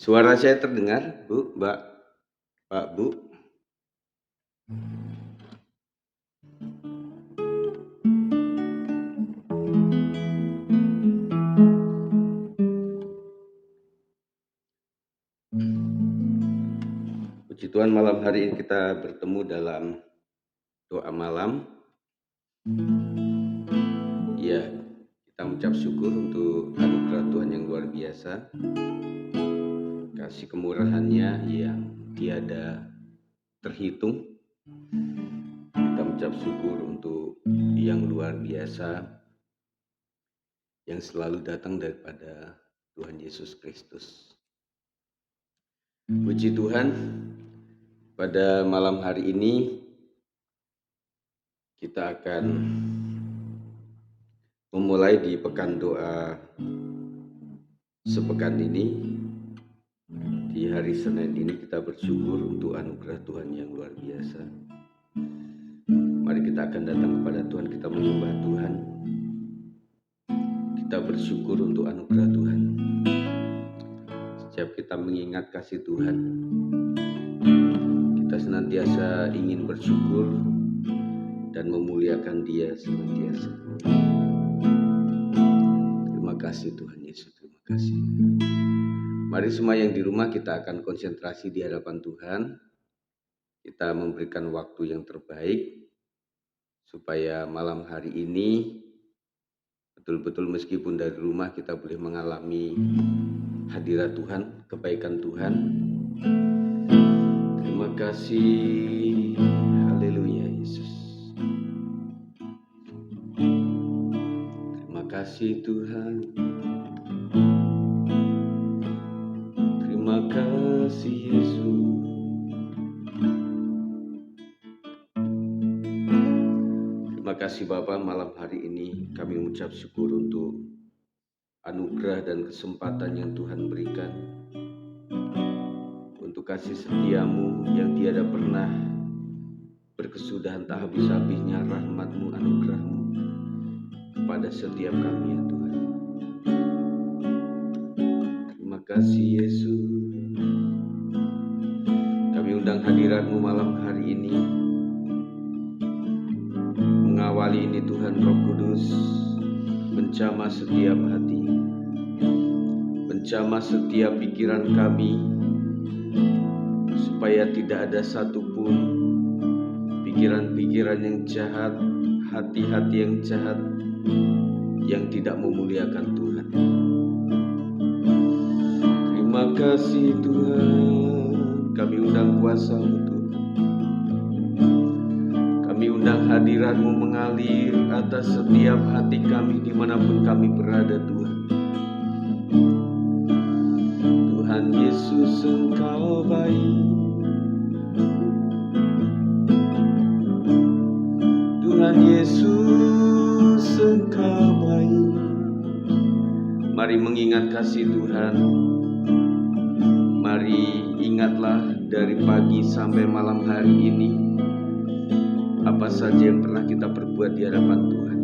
Suara saya terdengar, Bu, Mbak, Pak, Bu? Puji Tuhan, malam hari ini kita bertemu dalam doa malam. Ya, kita mengucap syukur untuk anugerah Tuhan yang luar biasa, kasih kemurahan-Nya yang tiada terhitung. Kita mengucap syukur untuk yang luar biasa yang selalu datang daripada Tuhan Yesus Kristus. Puji Tuhan, pada malam hari ini kita akan memulai di pekan doa sepekan ini. Di hari Senin ini kita bersyukur untuk anugerah Tuhan yang luar biasa. Mari kita akan datang kepada Tuhan, kita menyembah Tuhan. Kita bersyukur untuk anugerah Tuhan. Setiap kita mengingat kasih Tuhan, kita senantiasa ingin bersyukur dan memuliakan Dia senantiasa. Terima kasih Tuhan Yesus, terima kasih. Mari semua yang di rumah kita akan konsentrasi di hadapan Tuhan. Kita memberikan waktu yang terbaik supaya malam hari ini betul-betul meskipun dari rumah kita boleh mengalami hadirat Tuhan, kebaikan Tuhan. Terima kasih. Haleluya Yesus. Terima kasih Tuhan. Terima kasih Yesus. Terima kasih Bapa, malam hari ini kami mengucap syukur untuk anugerah dan kesempatan yang Tuhan berikan, untuk kasih setiamu yang tiada pernah berkesudahan tak habis-habisnya, rahmat-Mu, anugerah-Mu kepada setiap kami ya Tuhan. Terima kasih Yesus. Kami undang hadirat-Mu malam hari ini. Mengawali ini Tuhan Roh Kudus, menjamah setiap hati, menjamah setiap pikiran kami, supaya tidak ada satupun pikiran-pikiran yang jahat, hati-hati yang jahat, yang tidak memuliakan Tuhan. Terima kasih Tuhan, kami undang kuasa-Mu Tuhan. Kami undang hadirat-Mu mengalir atas setiap hati kami dimanapun kami berada Tuhan. Tuhan Yesus Engkau baik. Tuhan Yesus Engkau baik. Mari mengingat kasih Tuhan. Mari ingatlah dari pagi sampai malam hari ini, apa saja yang pernah kita perbuat di hadapan Tuhan.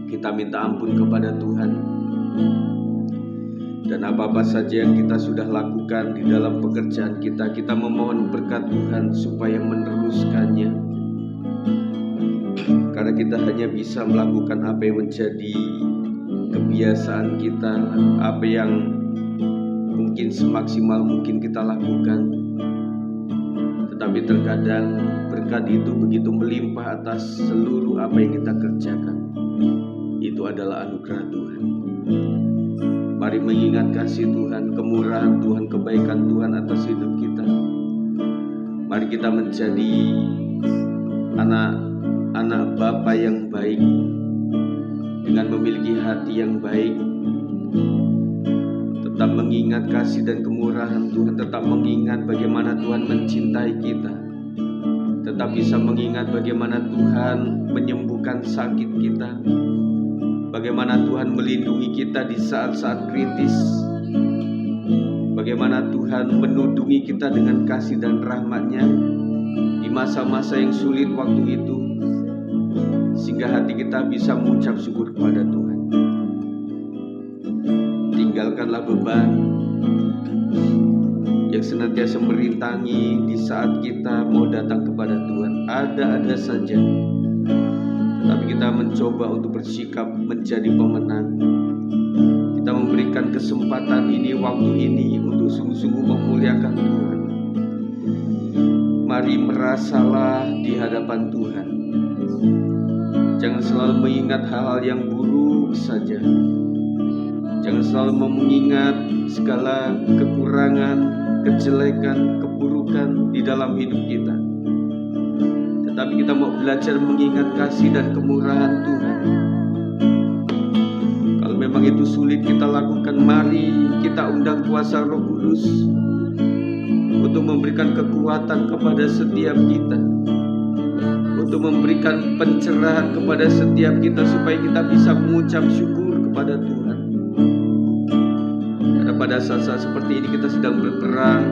Kita minta ampun kepada Tuhan. Dan apa-apa saja yang kita sudah lakukan di dalam pekerjaan kita, kita memohon berkat Tuhan supaya meneruskannya. Karena kita hanya bisa melakukan apa yang menjadi kebiasaan kita, apa yang mungkin semaksimal mungkin kita lakukan. Tetapi terkadang berkat itu begitu melimpah atas seluruh apa yang kita kerjakan. Itu adalah anugerah Tuhan. Mari mengingat kasih Tuhan, kemurahan Tuhan, kebaikan Tuhan atas hidup kita. Mari kita menjadi anak Bapa yang baik, dengan memiliki hati yang baik, tetap mengingat kasih dan kemurahan Tuhan, tetap mengingat bagaimana Tuhan mencintai kita, tetap bisa mengingat bagaimana Tuhan menyembuhkan sakit kita, bagaimana Tuhan melindungi kita di saat-saat kritis, bagaimana Tuhan menudungi kita dengan kasih dan rahmat-Nya di masa-masa yang sulit waktu itu, sehingga hati kita bisa mengucap syukur kepada Tuhan. Tinggalkan bukanlah beban yang senantiasa merintangi di saat kita mau datang kepada Tuhan. Ada saja. Tetapi kita mencoba untuk bersikap menjadi pemenang. Kita memberikan kesempatan ini, waktu ini untuk sungguh-sungguh memuliakan Tuhan. Mari merasalah di hadapan Tuhan. Jangan selalu mengingat hal-hal yang buruk saja. Jangan selalu mengingat segala kekurangan, kejelekan, keburukan di dalam hidup kita. Tetapi kita mau belajar mengingat kasih dan kemurahan Tuhan. Kalau memang itu sulit kita lakukan, mari kita undang kuasa Roh Kudus untuk memberikan kekuatan kepada setiap kita, untuk memberikan pencerahan kepada setiap kita, supaya kita bisa mengucap syukur kepada Tuhan. Karena pada saat-saat seperti ini kita sedang berperang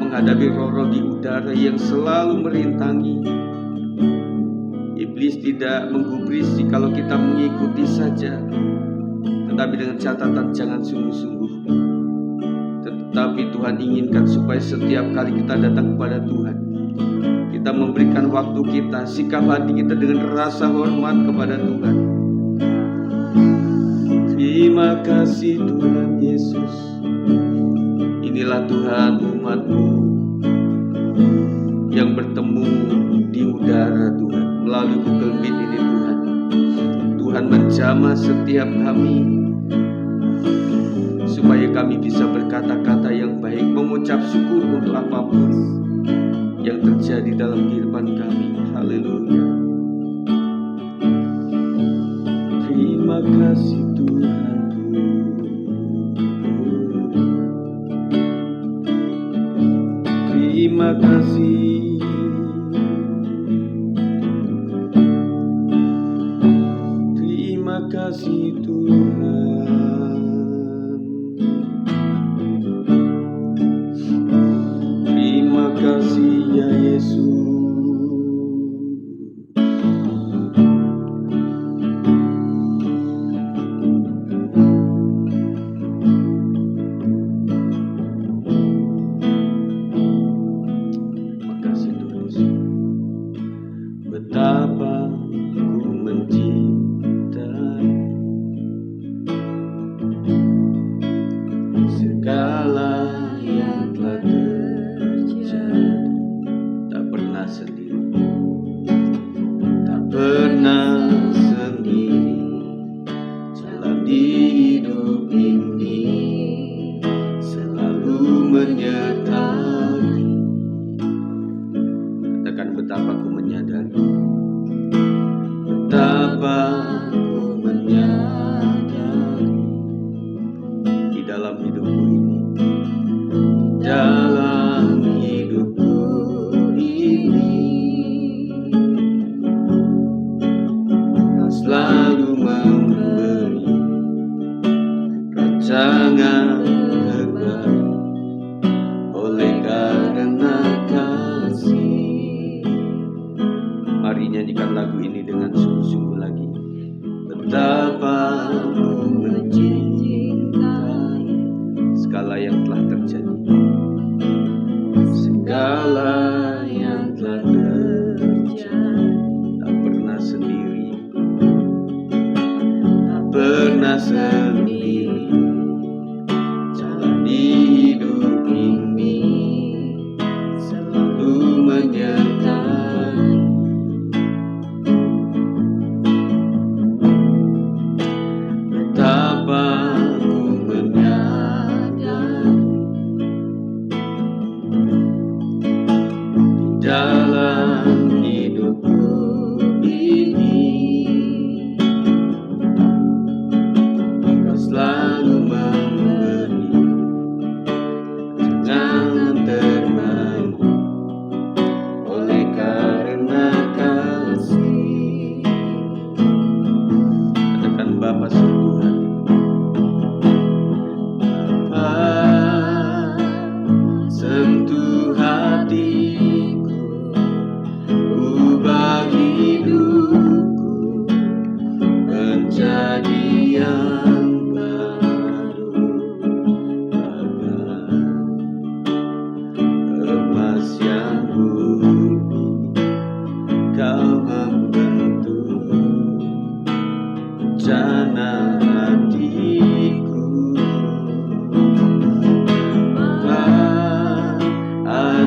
menghadapi roh-roh di udara yang selalu merintangi. Iblis tidak menggubris kalau kita mengikuti saja, tetapi dengan catatan jangan sungguh-sungguh. Tetapi Tuhan inginkan supaya setiap kali kita datang kepada Tuhan, kita memberikan waktu kita, sikap hati kita dengan rasa hormat kepada Tuhan. Terima kasih Tuhan Yesus. Inilah Tuhan umat-Mu yang bertemu di udara Tuhan, melalui Google Meet ini Tuhan. Tuhan menjamah setiap kami, supaya kami bisa berkata-kata yang baik, mengucap syukur untuk apapun yang terjadi dalam kehidupan kami. Haleluya. Terima kasih Tuhan. Terima kasih. Terima kasih Tuhan. Terima kasih ya Yesus. Betapa ku mencintai segala yang telah terjadi. Tak pernah sendiri, tak pernah sendiri. Jalan di hidup ini selalu menyertai. Katakan, betapa ku menyadari, betapa ku menyadari di dalam hidupku ini, di dalam hidupku ini, Kau selalu memberi rancangan terbaik. Oleh karena kasih, mari nyanyikan lagu ini dengan sungguh-sungguh lagi. Betapa ku mencintai segala yang telah terjadi, segala yang telah terjadi. Tak pernah sendiri, tak pernah sendiri. Jalan di hidup ini selalu menyertai. Betapa ku menyadari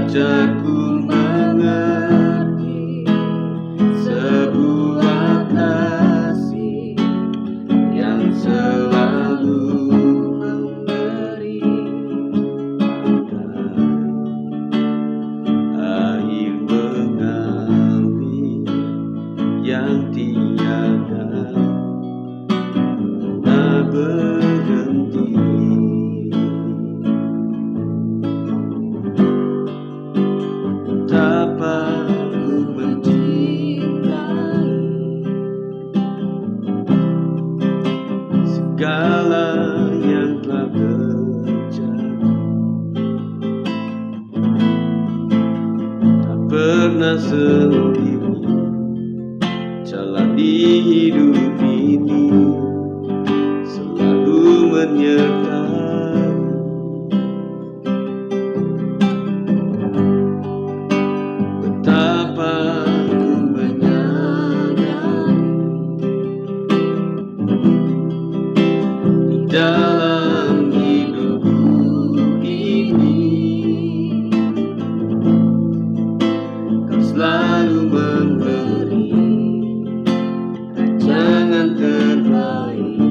ajarku mengerti sebuah kasih yang selalu memberi air mengalir yang tiada pernah berhenti. Betapa ku mencintai segala yang telah terjadi, tak pernah sendiri jalani hidup ini, selalu menyertai. Betapa ku menyadari di dalam hidupku ini Kau selalu memberi rancangan terbaik.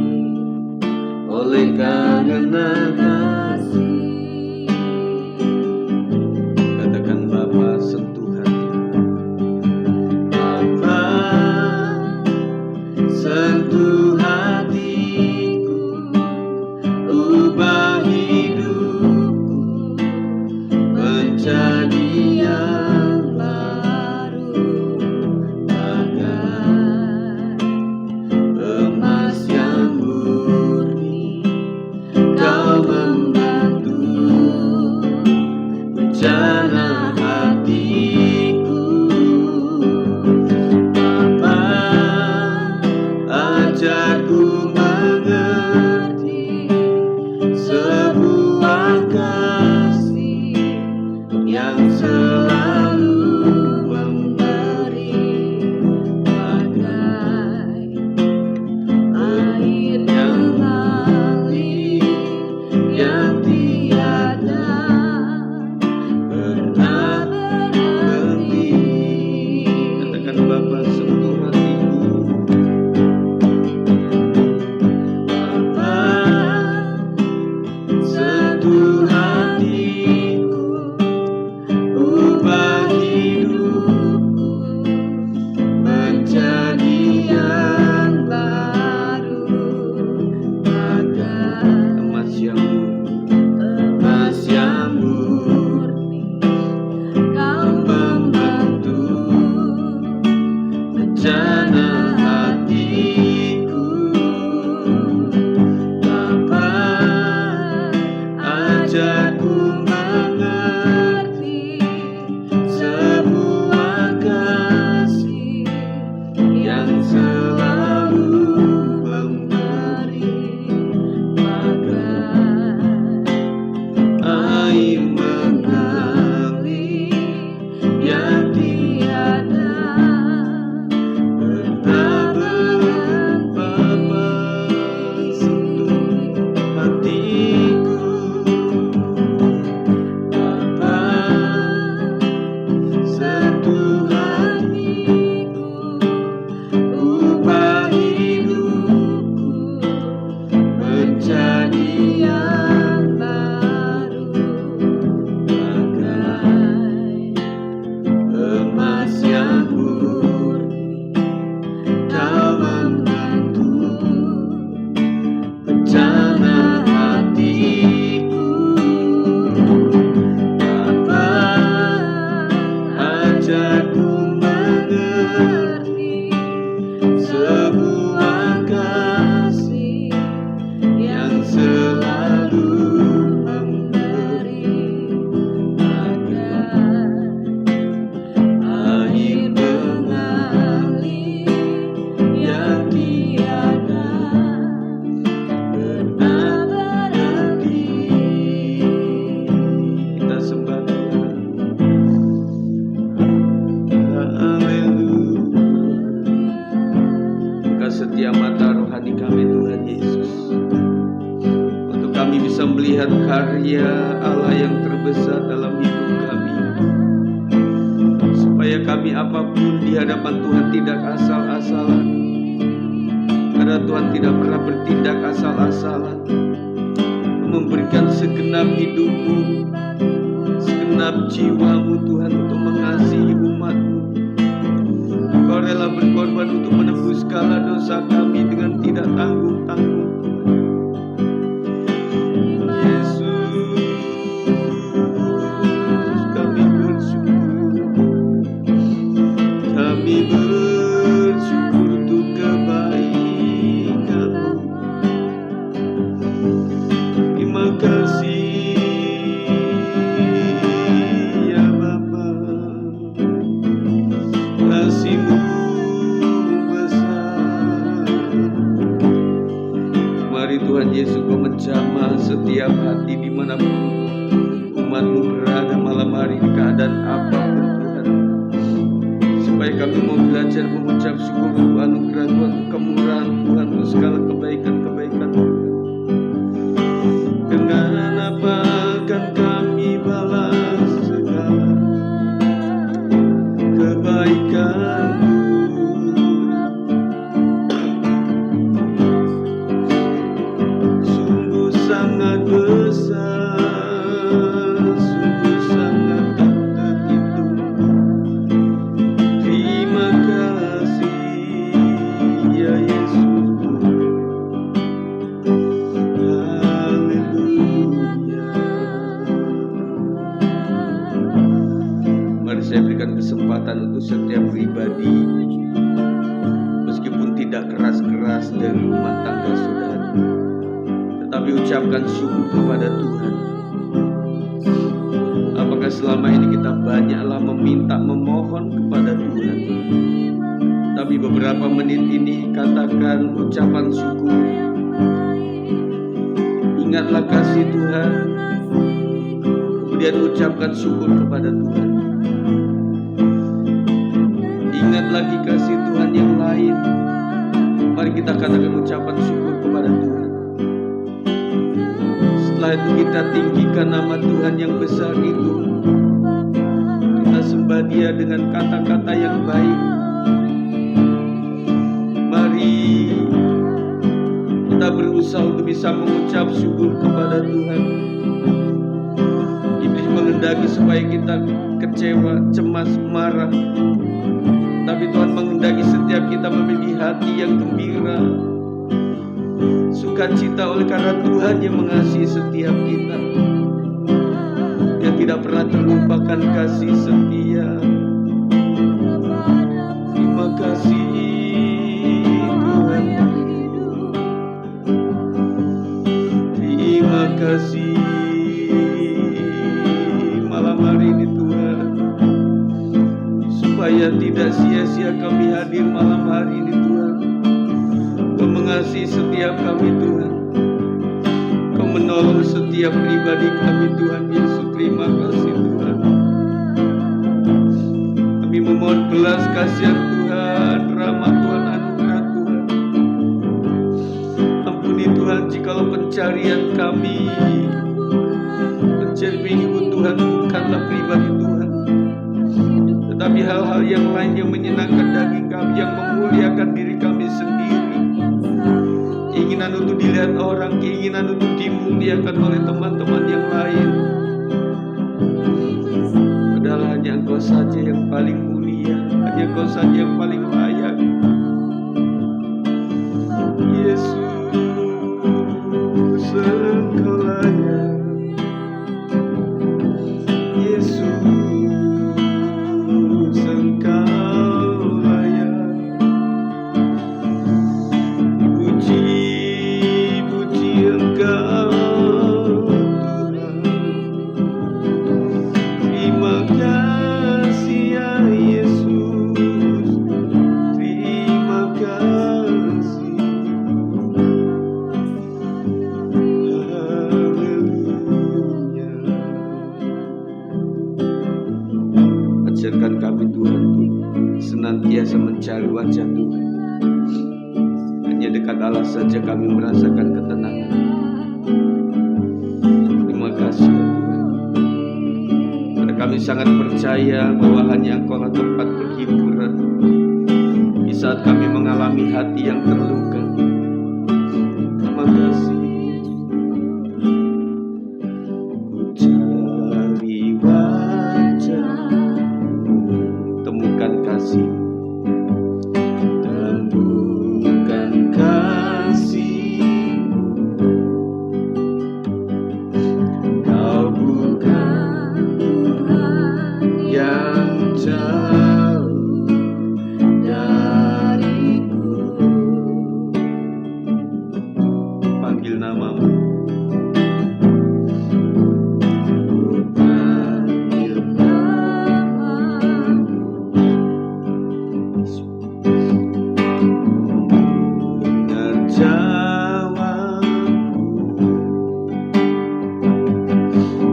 Oleh karena kasih, katakan Bapa, sentuh hati. Bapa, sentuh hatiku, ubah hidupku menjadi yang baru, bagai emas yang murni. Kau membantu rencana hatiku. Bapa, ajarku mengerti sebuah kasih yang selalu memberi bagai air yang mengalir yang tiada pernah berhenti. Katakan Bapa, sentuh hatiku. Bapa, sentuh hatiku, ubah hidupku menjadi yang baru, bagai emas yang murni. Kau membantu rencana hatiku. Bapa, ajarku mengerti sebuah kasih yang selalu memberi bagai air mengalir yang tiada pernah berhenti. Bapa, sentuh hatiku. Bapa, sentuh hatiku, ubah hidupku menjadi yang baru, bagai emas yang murni. Kau membantu rencana hatiku. Bapa, ajarku mengerti sebuah kasih yang selalu memberi bagai air mengalir yang tiada pernah berhenti. Kita sembah Tuhan. Haleluya. Buka setiap mata rohani kami, Tuhan Yesus, untuk kami bisa melihat karya Allah yang terbesar dalam hidup kami. supaya kami apapun di hadapan Tuhan tidak asal-asalan, karena Tuhan tidak pernah bertindak asal-asalan, memberikan segenap hidupmu, segenap jiwamu Tuhan untuk mengasihi umatmu. Kau rela berkorban untuk menebus segala dosa kami dengan tidak tanggung-tanggung. Tuhan Yesus, Kau menjamah setiap hati dimanapun umat-Mu berada malam hari di keadaan apapun Tuhan, supaya kami mau belajar mengucap syukur untuk anugerah Tuhan, untuk kemurahan Tuhan, untuk segala kebaikan-kebaikan Tuhan. Dengan apa akan kami balas segala kebaikan? Sangat besar, sungguh sangat tak terhitung. Terima kasih ya Yesus. Haleluya. Mari saya berikan kesempatan untuk setiap pribadi, meskipun tidak keras-keras dari rumah tangga saudara, tetapi ucapkan syukur kepada Tuhan. Apakah selama ini kita banyaklah meminta, memohon kepada Tuhan, tapi beberapa menit ini katakan ucapan syukur. Ingatlah kasih Tuhan, kemudian ucapkan syukur kepada Tuhan. Ingat lagi kasih Tuhan yang lain, mari kita katakan ucapan syukur kepada Tuhan. Setelah itu kita tinggikan nama Tuhan yang besar itu. Kita sembah Dia dengan kata-kata yang baik. Mari kita berusaha untuk bisa mengucap syukur kepada Tuhan. Iblis menghendaki supaya kita kecewa, cemas, marah, tapi Tuhan menghendaki setiap kita memiliki hati yang gembira, sukacita oleh karena Tuhan yang mengasihi setiap kita, yang tidak pernah terlupakan kasih setia. Terima kasih Tuhan, terima kasih malam hari ini Tuhan, supaya tidak sia-sia kami hadir malam hari ini Tuhan. Kau mengasihi setiap kami Tuhan, Kau menolong setiap pribadi kami Tuhan Yesus. Terima kasih Tuhan. Kami memohon belas kasihan Tuhan, rahmat Tuhan, anugerah Tuhan. Ampuni Tuhan jikalau pencarian kami mencari pengikut Tuhan bukanlah pribadi Tuhan, tetapi hal-hal yang lain yang menyenangkan daging kami, yang memuliakan diri kami sendiri. Keinginan untuk dilihat orang, keinginan untuk dimuliakan oleh teman-teman yang lain. Padahal hanya Engkau saja yang paling mulia, hanya Engkau saja yang paling layak. Yesus, Engkau layak. Yesus, Engkau layak. Puji Engkau Tuhan. Terima kasih ya Yesus. Terima kasih. Haleluya. Ajarkan kami Tuhan untuk senantiasa mencari wajah Tuhan. Hanya dekat Allah saja kami merasakan ketenangan. Terima kasih ya Tuhan. Pada Kami sangat percaya bahwa hanya Engkau lah tempat penghiburan di saat kami mengalami hati yang terluka. Terima kasih. Ku cari wajah-Mu, temukan kasih, temukan kasih-Mu. Kau bukan Tuhan yang jauh dariku. Panggil nama-Mu, ku panggil nama-Mu. Dengar jawabku,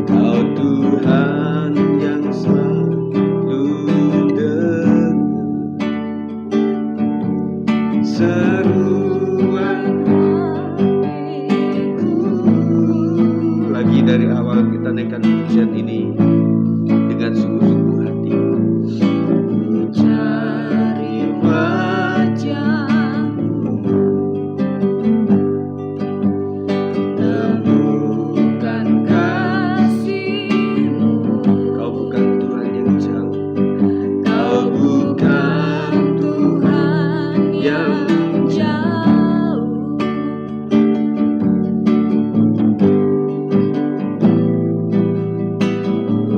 Kau Tuhan yang selalu dengar seruan hatiku. Lagi dari awal kita naikkan pujian ini dengan sungguh-sungguh hati. Ku cari wajah-Mu, temukan kasih-Mu. Kau bukan Tuhan yang jauh, Kau bukan Tuhan yang jauh.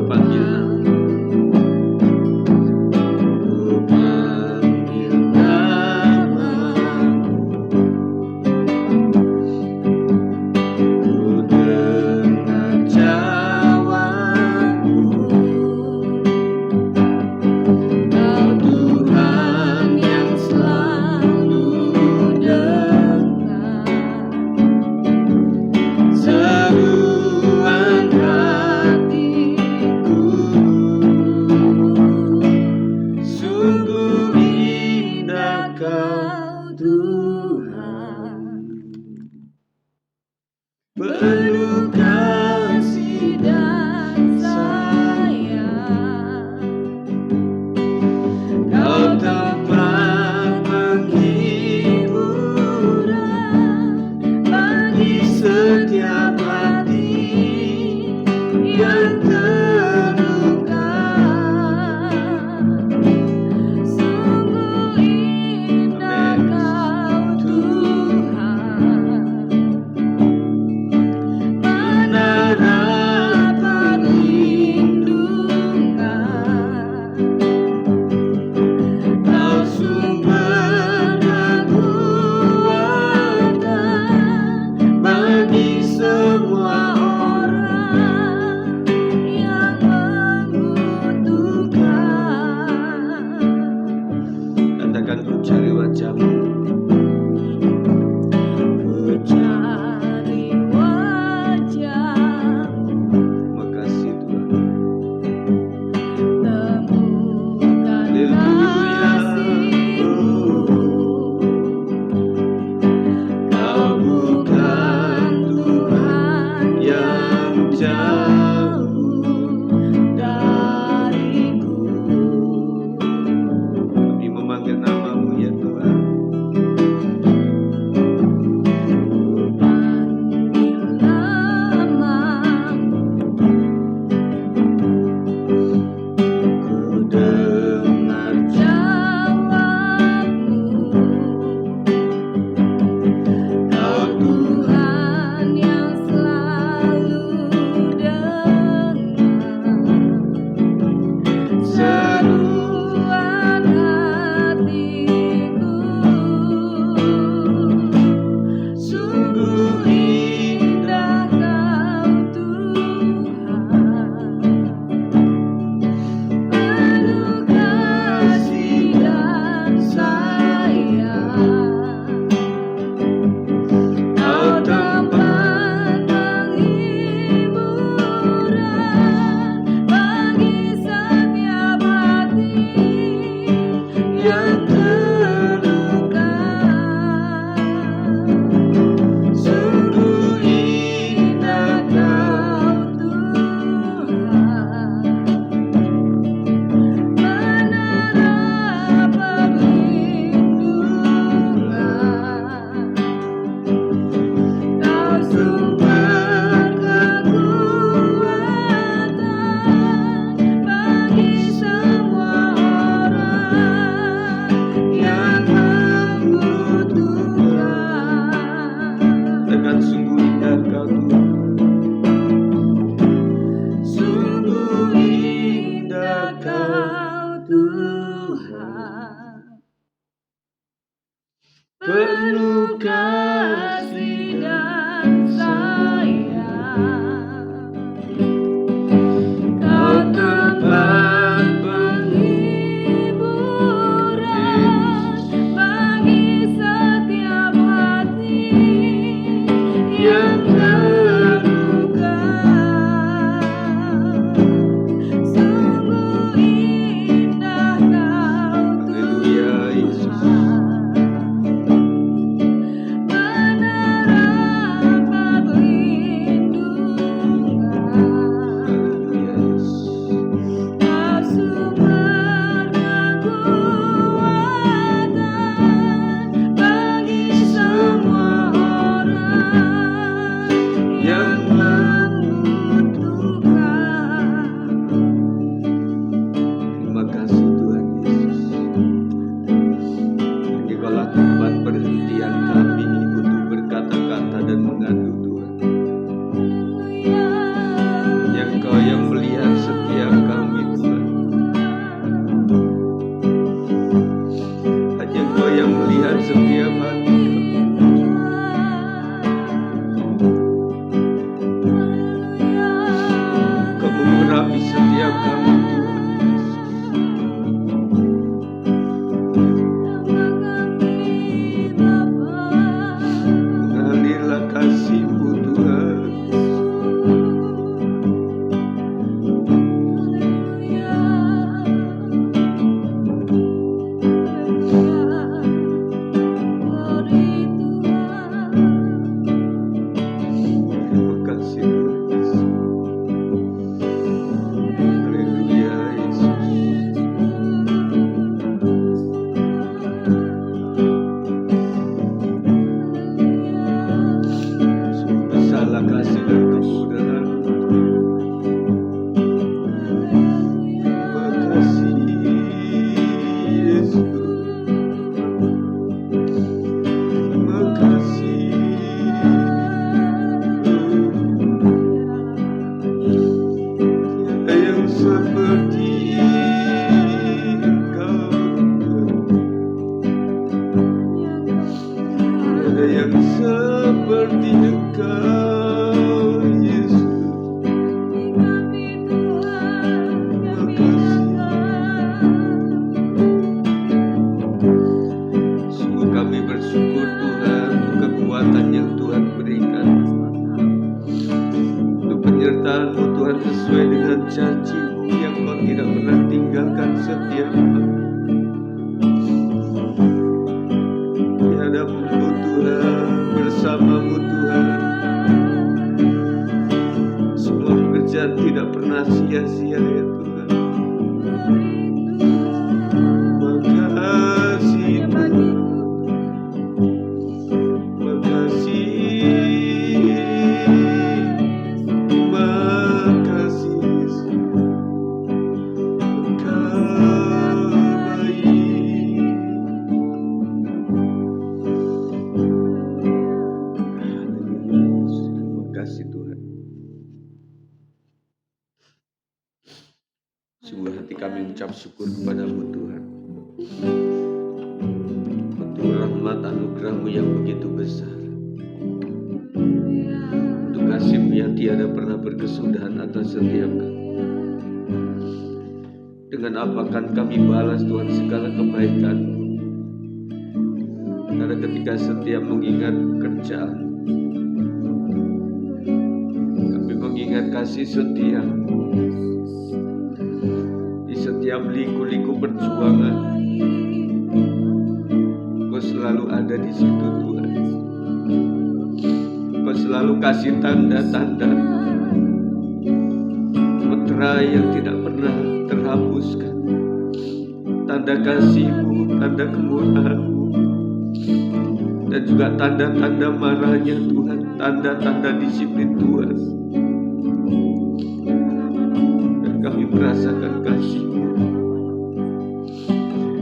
Panggil nama-Mu, ku dengar jawabmu. Kau Tuhan yang selalu dengar seruan hatiku. Sungguh indah Kau Tuhan, penuh kasih dan sayang. Kau tempat penghiburan bagi setiap hati yang terluka. Sungguh indah Kau Tuhan, menara perlindungan. Kau sumber kekuatan bagi semua orang yang membutuhkan. Katakan, ku cari wajah-Mu, ku cari wajah-Mu. Makasih Tuhan. Temukan kasih-Mu. Kau bukan Tuhan yang jauh dariku. Kami memanggil nama-Mu ya Tuhan. Ku panggil nama-Mu, ku dengar jawab-Mu. Kau Tuhan yang selalu dengar penuh kasih dan sayang. Kau tempat penghiburan bagi setiap hati yang terluka. Sungguh indah Kau Tuhan, menerapkan perlindungan. Kau sumber kekuatan bagi semua orang yang membutuhkan. Terima kasih Tuhan Yesus. Engkaulah tempat perhentian kami untuk berkata-kata dan mengadu Tuhan. Yang Engkau yang melihat setiap kami Tuhan. Hanya Engkau yang melihat setiap hati kami. Kau mengurapi setiap kami Tuhan. Mengalirlah kasih-Mu Tuhan. Terima kasih Tuhan Yesus. Haleluya Yesus. Sungguh besarlah kasih dan kemudahan. Terima kasih Yesus. Terima kasih. Tiada yang seperti Engkau. Tiada yang seperti Engkau Yesus. Terima kasih. Sungguh kami bersyukur Tuhan untuk kekuatan yang Tuhan berikan, untuk penyertaan-Mu Tuhan sesuai dengan janji-Mu yang Kau tidak pernah tinggalkan setiap kami. Di hadapan-Mu Tuhan, bersama-Mu Tuhan, semua pekerjaan tidak pernah sia-sia ya Tuhan. Makasih Tuhan. Makasih Yesus. Engkau baik. Terima kasih Tuhan. Sungguh hati kami mengucap syukur kepada-Mu Tuhan, untuk rahmat anugerah-Mu yang begitu besar, untuk kasih-Mu yang tiada pernah berkesudahan atas setiap kami. Dengan apa akan kami balas Tuhan segala kebaikan-Mu? Karena ketika setiap mengingat kerjaan, kami mengingat kasih setia-Mu. Di setiap liku-liku perjuangan, Kau selalu ada di situ Tuhan. Kau selalu kasih tanda-tanda metera yang tidak pernah terhapuskan, tanda kasih-Mu, tanda kemurahan-Mu, dan juga tanda-tanda marahnya Tuhan, tanda-tanda disiplin Tuhan. Dan kami merasakan kasih-Mu,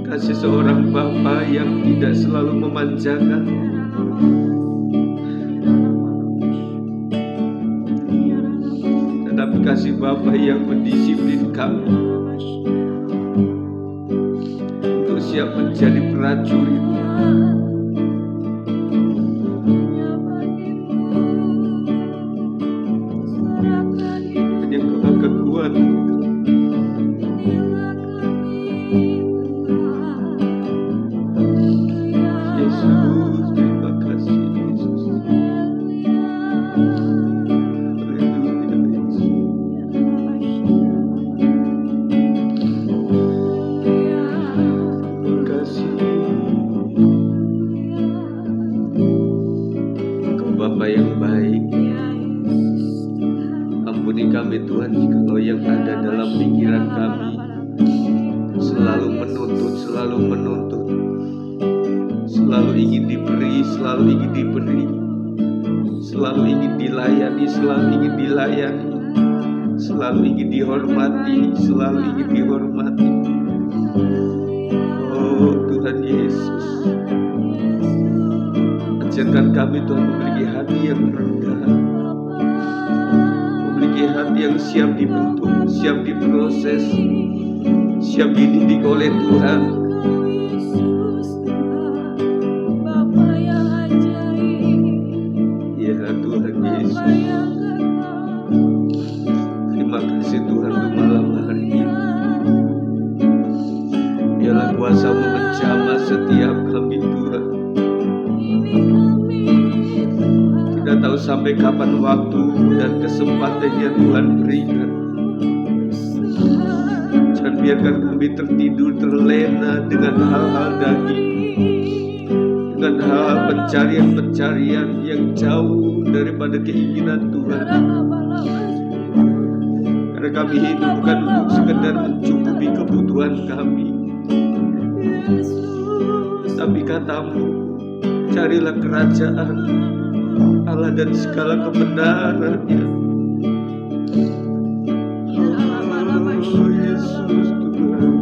kasih seorang Bapa yang tidak selalu memanjakan, tetapi kasih Bapa yang mendisiplin kami untuk siap menjadi prajurit Tuhan. Yesus, terima kasih Yesus. Haleluya Yesus. Terima kasih. Engkau Bapa yang baik. Ampuni kami Tuhan jikalau yang ada dalam pikiran kami selalu menuntut, selalu ingin diberi, selalu ingin diberi, selalu ingin dilayani, selalu ingin dihormati. Oh Tuhan Yesus, ajarkan kami Tuhan memiliki hati yang rendah, memiliki hati yang siap dibentuk, siap diproses, siap dididik oleh Tuhan. Ya Tuhan Yesus, terima kasih Tuhan untuk malam hari ini. Biarlah kuasa-Mu menjamah setiap kami Tuhan. Tidak tahu sampai kapan waktu dan kesempatan yang Tuhan berikan. Jangan biarkan kami tertidur terlena dengan hal-hal daging, dengan hal pencarian yang jauh daripada keinginan Tuhan. Karena kami hidup bukan untuk sekedar mencukupi kebutuhan kami, tapi kata-Mu, carilah kerajaan Allah dan segala kebenarannya. Oh Yesus Tuhan,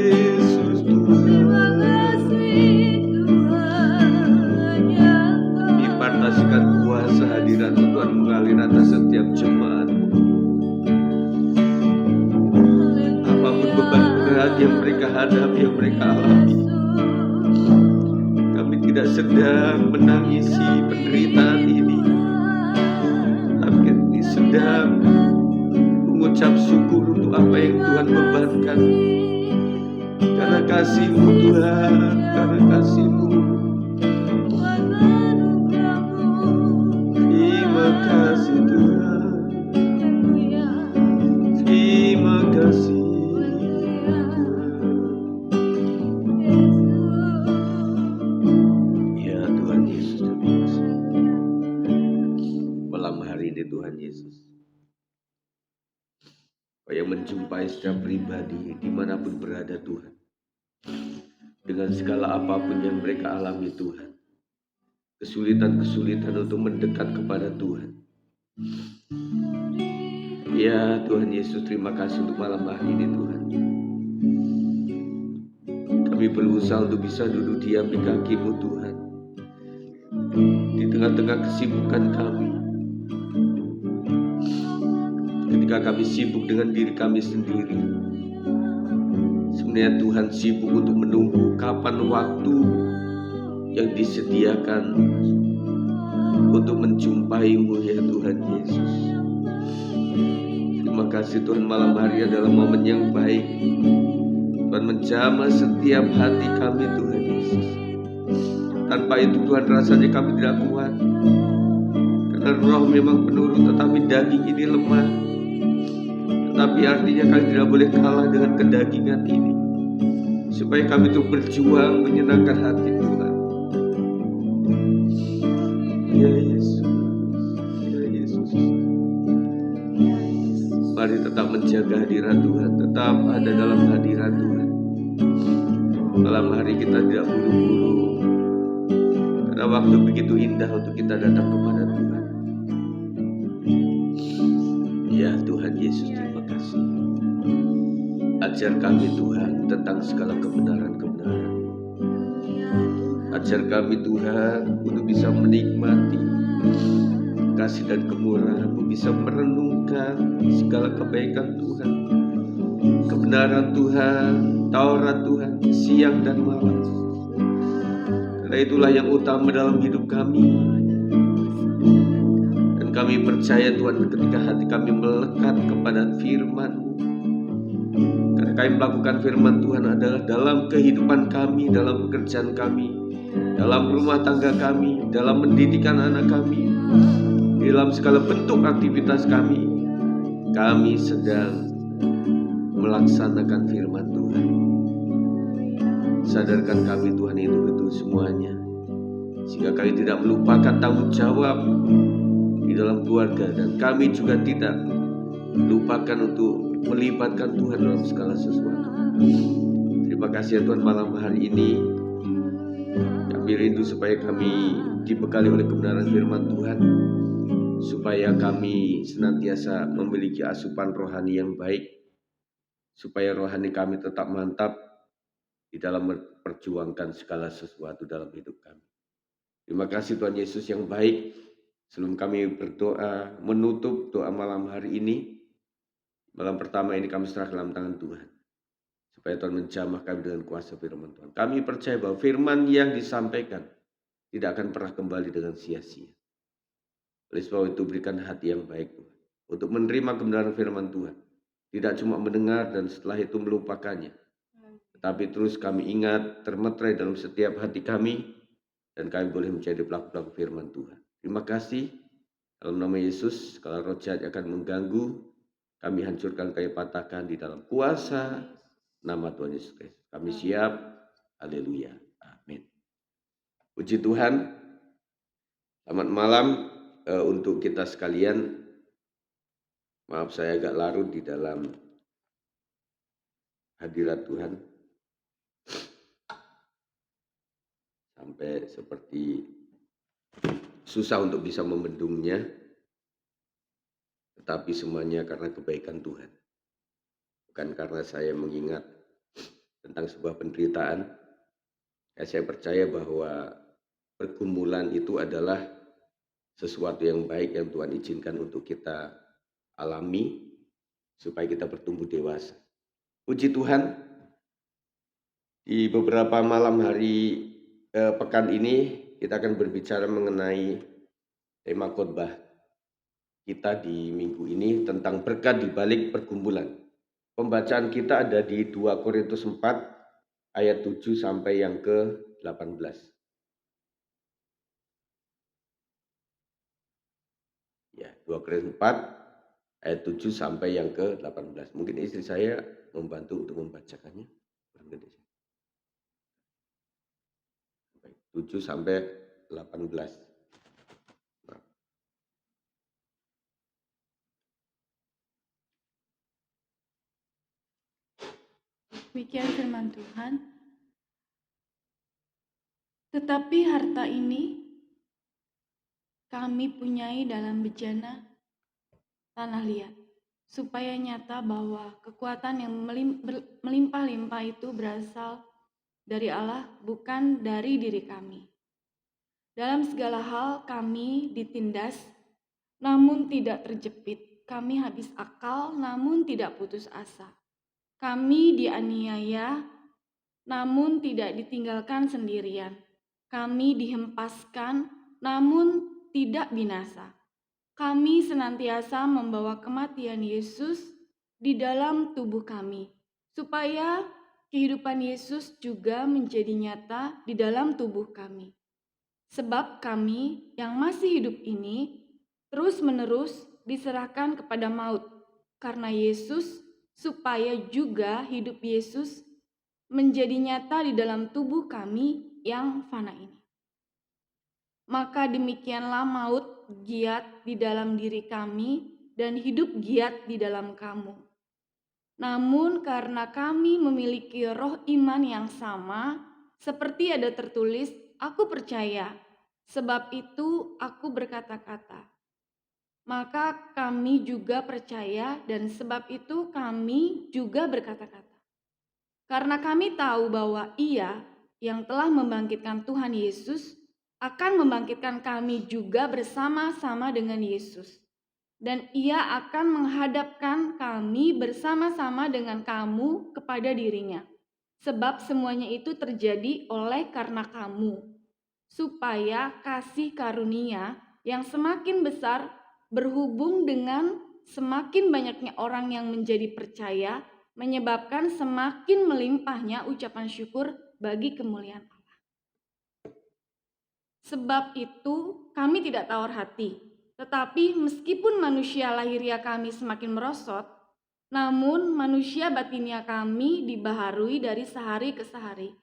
Yesus Tuhan, impartasikan kuasa hadirat Tuhan mengalir atas setiap jemaat. Apapun beban berat yang mereka hadapi, yang mereka alami, kami tidak sedang menangisi penderitaan ini, tapi kami sedang mengucap syukur untuk apa yang Tuhan bebankan. Karena kasih-Mu Tuhan, karena kasih-Mu. Terima kasih Tuhan, terima kasih. Ya Tuhan Yesus, terima kasih. Malam hari ini Tuhan Yesus, Kau yang menjumpai setiap pribadi dimanapun berada Tuhan, dengan segala apapun yang mereka alami Tuhan, kesulitan-kesulitan untuk mendekat kepada Tuhan. Ya Tuhan Yesus, terima kasih untuk malam hari ini Tuhan. Kami berusaha untuk bisa duduk diam di kaki-Mu Tuhan, di tengah-tengah kesibukan kami. Ketika kami sibuk dengan diri kami sendiri, sebenarnya Tuhan sibuk untuk menunggu kapan waktu yang disediakan untuk menjumpai-Mu ya Tuhan Yesus. Terima kasih Tuhan, malam hari adalah momen yang baik. Tuhan menjamah setiap hati kami Tuhan Yesus. Tanpa itu Tuhan rasanya kami tidak kuat. Karena roh memang penurut, tetapi daging ini lemah. Tetapi artinya kami tidak boleh kalah dengan kedagingan ini, supaya kami itu berjuang menyenangkan hati Tuhan. Ya Yesus, ya Yesus. Mari tetap menjaga hadirat Tuhan, tetap ada dalam hadirat Tuhan. Malam hari kita tidak buru-buru, karena waktu begitu indah untuk kita datang kepada Tuhan. Ya Tuhan Yesus, terima kasih. Ajar kami Tuhan tentang segala kebenaran-kebenaran. Ajar kami Tuhan untuk bisa menikmati kasih dan kemurahan-Mu, bisa merenungkan segala kebaikan Tuhan, kebenaran Tuhan, Taurat Tuhan, siang dan malam. Karena itulah yang utama dalam hidup kami. kami percaya Tuhan ketika hati kami melekat kepada firman-Mu. Karena kami melakukan firman Tuhan adalah dalam kehidupan kami, dalam pekerjaan kami, dalam rumah tangga kami, dalam mendidikan anak kami, dalam segala bentuk aktivitas kami sedang melaksanakan firman Tuhan. Sadarkan kami Tuhan itu semuanya, sehingga kami tidak melupakan tanggung jawab di dalam keluarga, dan kami juga tidak lupakan untuk melibatkan Tuhan dalam segala sesuatu. Terima kasih ya Tuhan, malam hari ini kami rindu supaya kami dibekali oleh kebenaran firman Tuhan, supaya kami senantiasa memiliki asupan rohani yang baik, supaya rohani kami tetap mantap di dalam memperjuangkan segala sesuatu dalam hidup kami. Terima kasih Tuhan Yesus yang baik. Sebelum kami berdoa menutup doa malam hari ini, malam pertama ini kami serahkan dalam tangan Tuhan, supaya Tuhan menjamah kami dengan kuasa firman Tuhan. Kami percaya bahwa firman yang disampaikan tidak akan pernah kembali dengan sia-sia. Oleh sebab itu berikan hati yang baik Tuhan, untuk menerima kebenaran firman Tuhan. Tidak cuma mendengar dan setelah itu melupakannya, tetapi terus kami ingat, termeterai dalam setiap hati kami, dan kami boleh menjadi pelaku-pelaku firman Tuhan. Terima kasih. Dalam nama Yesus, kalau roh jahat akan mengganggu, kami hancurkan, kami patahkan di dalam kuasa nama Tuhan Yesus Kristus. Kami siap. Haleluya. Amin. Puji Tuhan. Selamat malam untuk kita sekalian. Maaf saya agak larut di dalam hadirat Tuhan. Sampai seperti susah untuk bisa membendungnya. Tetapi semuanya karena kebaikan Tuhan. Bukan karena saya mengingat tentang sebuah penderitaan. Saya percaya bahwa pergumulan itu adalah sesuatu yang baik yang Tuhan izinkan untuk kita alami, supaya kita bertumbuh dewasa. Puji Tuhan, di beberapa malam hari pekan ini kita akan berbicara mengenai tema khotbah kita di minggu ini tentang berkat di balik pergumulan. Pembacaan kita ada di 2 Korintus 4 ayat 7 sampai yang ke-18. Ya, 2 Korintus 4 ayat 7 sampai yang ke-18. Mungkin istri saya membantu untuk membacakannya. 7 sampai 18. Demikian firman Tuhan. Tetapi harta ini kami punyai dalam bejana tanah liat, supaya nyata bahwa kekuatan yang melimpah-limpah itu berasal dari Allah, bukan dari diri kami. Dalam segala hal kami ditindas, namun tidak terjepit. Kami habis akal, namun tidak putus asa. Kami dianiaya, namun tidak ditinggalkan sendirian. Kami dihempaskan, namun tidak binasa. Kami senantiasa membawa kematian Yesus di dalam tubuh kami, supaya kehidupan Yesus juga menjadi nyata di dalam tubuh kami. Sebab kami yang masih hidup ini terus-menerus diserahkan kepada maut karena Yesus, supaya juga hidup Yesus menjadi nyata di dalam tubuh kami yang fana ini. Maka demikianlah maut giat di dalam diri kami dan hidup giat di dalam kamu. Namun karena kami memiliki roh iman yang sama, seperti ada tertulis, aku percaya, sebab itu aku berkata-kata. Maka kami juga percaya, dan sebab itu kami juga berkata-kata. Karena kami tahu bahwa Ia yang telah membangkitkan Tuhan Yesus akan membangkitkan kami juga bersama-sama dengan Yesus. Dan Ia akan menghadapkan kami bersama-sama dengan kamu kepada dirinya. Sebab semuanya itu terjadi oleh karena kamu, supaya kasih karunia yang semakin besar berhubung dengan semakin banyaknya orang yang menjadi percaya, menyebabkan semakin melimpahnya ucapan syukur bagi kemuliaan Allah. Sebab itu kami tidak tawar hati, tetapi meskipun manusia lahiriah kami semakin merosot, namun manusia batinia kami dibaharui dari sehari ke sehari.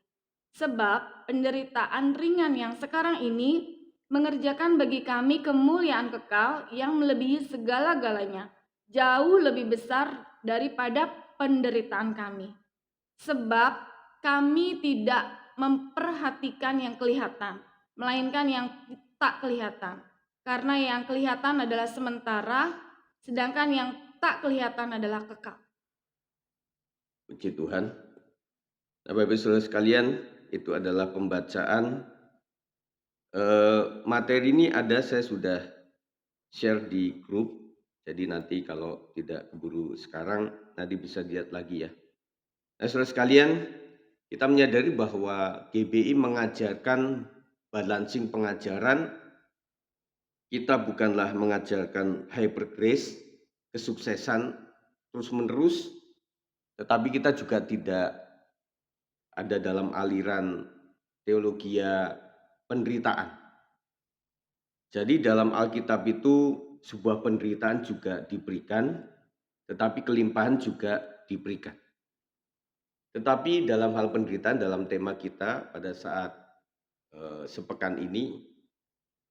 Sebab penderitaan ringan yang sekarang ini mengerjakan bagi kami kemuliaan kekal yang melebihi segala-galanya, jauh lebih besar daripada penderitaan kami. Sebab kami tidak memperhatikan yang kelihatan, melainkan yang tak kelihatan. Karena yang kelihatan adalah sementara, sedangkan yang tak kelihatan adalah kekal. Puji Tuhan. Nah, Bapak Ibu Saudara sekalian, itu adalah pembacaan materi ini saya sudah share di grup. Jadi nanti kalau tidak keburu sekarang, nanti bisa lihat lagi ya. Nah, saudara sekalian, kita menyadari bahwa GBI mengajarkan balancing pengajaran. Kita bukanlah mengajarkan hyper grace, kesuksesan terus-menerus, tetapi kita juga tidak ada dalam aliran teologi penderitaan. Jadi dalam Alkitab itu sebuah penderitaan juga diberikan, tetapi kelimpahan juga diberikan. Tetapi dalam hal penderitaan, dalam tema kita pada saat sepekan ini,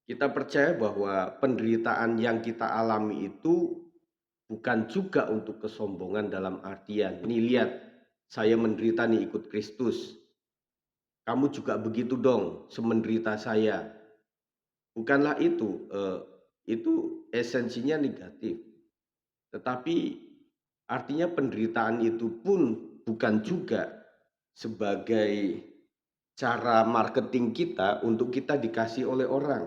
kita percaya bahwa penderitaan yang kita alami itu bukan juga untuk kesombongan dalam artian, nih lihat, saya menderita nih ikut Kristus. Kamu juga begitu dong, semenderita saya. Bukanlah itu esensinya negatif. Tetapi artinya penderitaan itu pun bukan juga sebagai cara marketing kita untuk kita dikasih oleh orang.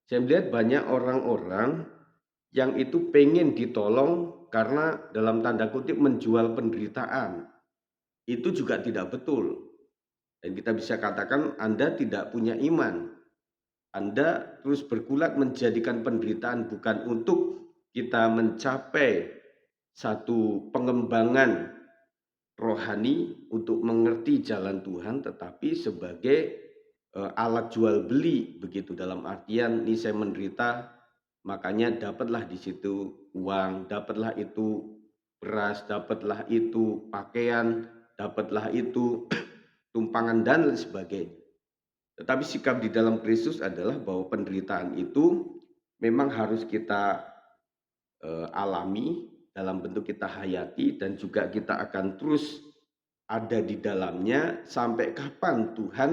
Saya melihat banyak orang-orang yang itu pengen ditolong karena dalam tanda kutip menjual penderitaan. Itu juga tidak betul. Dan kita bisa katakan Anda tidak punya iman. Anda terus bergulat menjadikan penderitaan bukan untuk kita mencapai satu pengembangan rohani untuk mengerti jalan Tuhan, tetapi sebagai alat jual beli begitu, dalam artian ini saya menderita makanya dapatlah di situ uang, dapatlah itu beras, dapatlah itu pakaian, dapatlah itu tumpangan dan lain sebagainya. Tetapi sikap di dalam Kristus adalah bahwa penderitaan itu memang harus kita alami, dalam bentuk kita hayati, dan juga kita akan terus ada di dalamnya sampai kapan Tuhan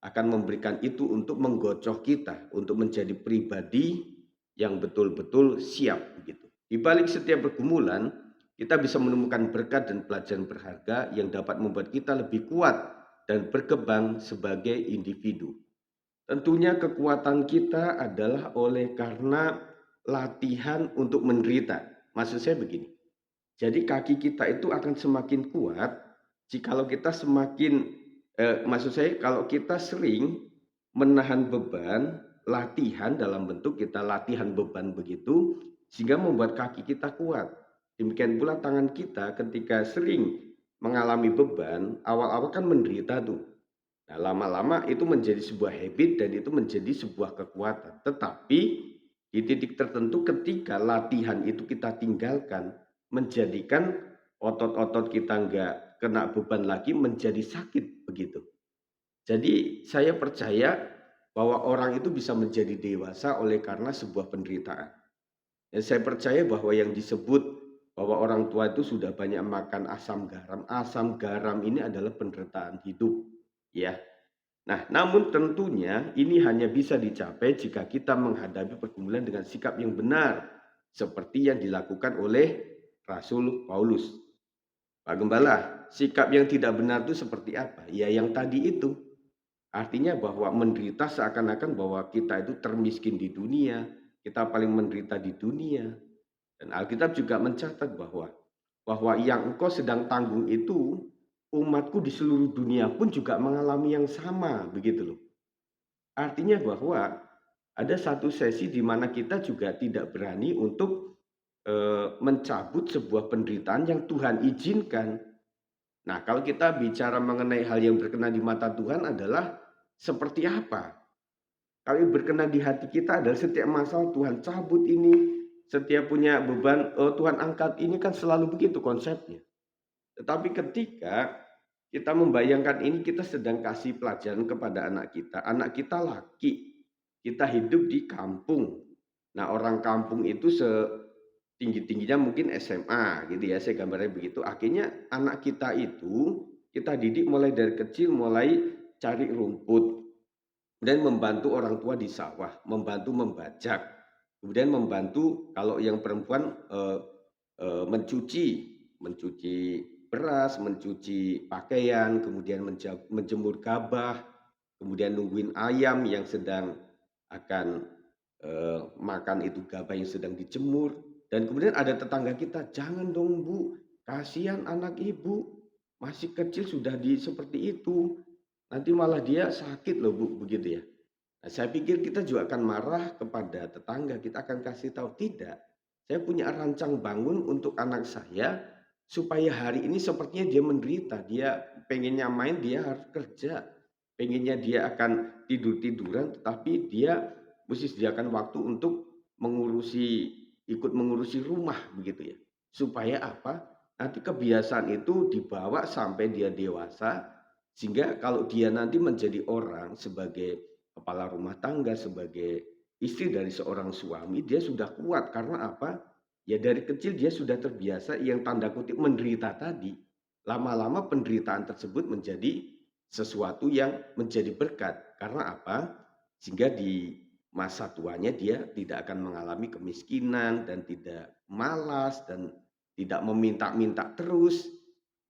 akan memberikan itu untuk menggocoh kita, untuk menjadi pribadi yang betul-betul siap begitu. Di balik setiap pergumulan, kita bisa menemukan berkat dan pelajaran berharga yang dapat membuat kita lebih kuat dan berkembang sebagai individu. Tentunya kekuatan kita adalah oleh karena latihan untuk menderita. Maksud saya begini, jadi kaki kita itu akan semakin kuat jikalau kita kalau kita sering menahan beban, latihan dalam bentuk kita latihan beban begitu, sehingga membuat kaki kita kuat. Demikian pula tangan kita ketika sering mengalami beban, awal-awal kan menderita tuh. Nah, lama-lama itu menjadi sebuah habit dan itu menjadi sebuah kekuatan. Tetapi di titik tertentu ketika latihan itu kita tinggalkan, menjadikan otot-otot kita nggak kena beban lagi, menjadi sakit begitu. Jadi saya percaya bahwa orang itu bisa menjadi dewasa oleh karena sebuah penderitaan. Dan saya percaya bahwa yang disebut bahwa orang tua itu sudah banyak makan asam garam. Asam garam ini adalah penderitaan hidup, ya. Nah, namun tentunya ini hanya bisa dicapai jika kita menghadapi pergumulan dengan sikap yang benar, seperti yang dilakukan oleh Rasul Paulus. Pak Gembala, sikap yang tidak benar itu seperti apa? Ya yang tadi itu. Artinya bahwa menderita seakan-akan bahwa kita itu termiskin di dunia, kita paling menderita di dunia. Dan Alkitab juga mencatat bahwa yang engkau sedang tanggung itu, umatku di seluruh dunia pun juga mengalami yang sama, begitu loh. Artinya bahwa ada satu sesi di mana kita juga tidak berani untuk mencabut sebuah penderitaan yang Tuhan izinkan. Nah, kalau kita bicara mengenai hal yang berkenan di mata Tuhan adalah seperti apa? Kalau yang berkenan di hati kita adalah setiap masalah Tuhan cabut ini, setiap punya beban Tuhan angkat ini, kan selalu begitu konsepnya. Tetapi ketika kita membayangkan ini, kita sedang kasih pelajaran kepada anak kita laki, kita hidup di kampung. Nah, orang kampung itu setinggi-tingginya mungkin SMA gitu ya, saya gambarnya begitu. Akhirnya anak kita itu kita didik mulai dari kecil, mulai cari rumput dan membantu orang tua di sawah, membantu membajak, kemudian membantu kalau yang perempuan mencuci beras, mencuci pakaian, kemudian menjemur gabah, kemudian nungguin ayam yang sedang akan makan itu gabah yang sedang dijemur. Dan kemudian ada tetangga kita, jangan dong Bu, kasihan anak ibu, masih kecil sudah seperti itu, nanti malah dia sakit loh Bu, begitu ya. Nah, saya pikir kita juga akan marah kepada tetangga, kita akan kasih tahu tidak. Saya punya rancang bangun untuk anak saya supaya hari ini sepertinya dia menderita, dia pengennya main, dia harus kerja, pengennya dia akan tidur-tiduran, tetapi dia mesti sediakan waktu untuk ikut mengurusi rumah begitu ya. Supaya apa? Nanti kebiasaan itu dibawa sampai dia dewasa, sehingga kalau dia nanti menjadi orang sebagai kepala rumah tangga, sebagai istri dari seorang suami, dia sudah kuat. Karena apa? Ya dari kecil dia sudah terbiasa yang tanda kutip menderita tadi. Lama-lama penderitaan tersebut menjadi sesuatu yang menjadi berkat. Karena apa? Sehingga di masa tuanya dia tidak akan mengalami kemiskinan dan tidak malas dan tidak meminta-minta terus.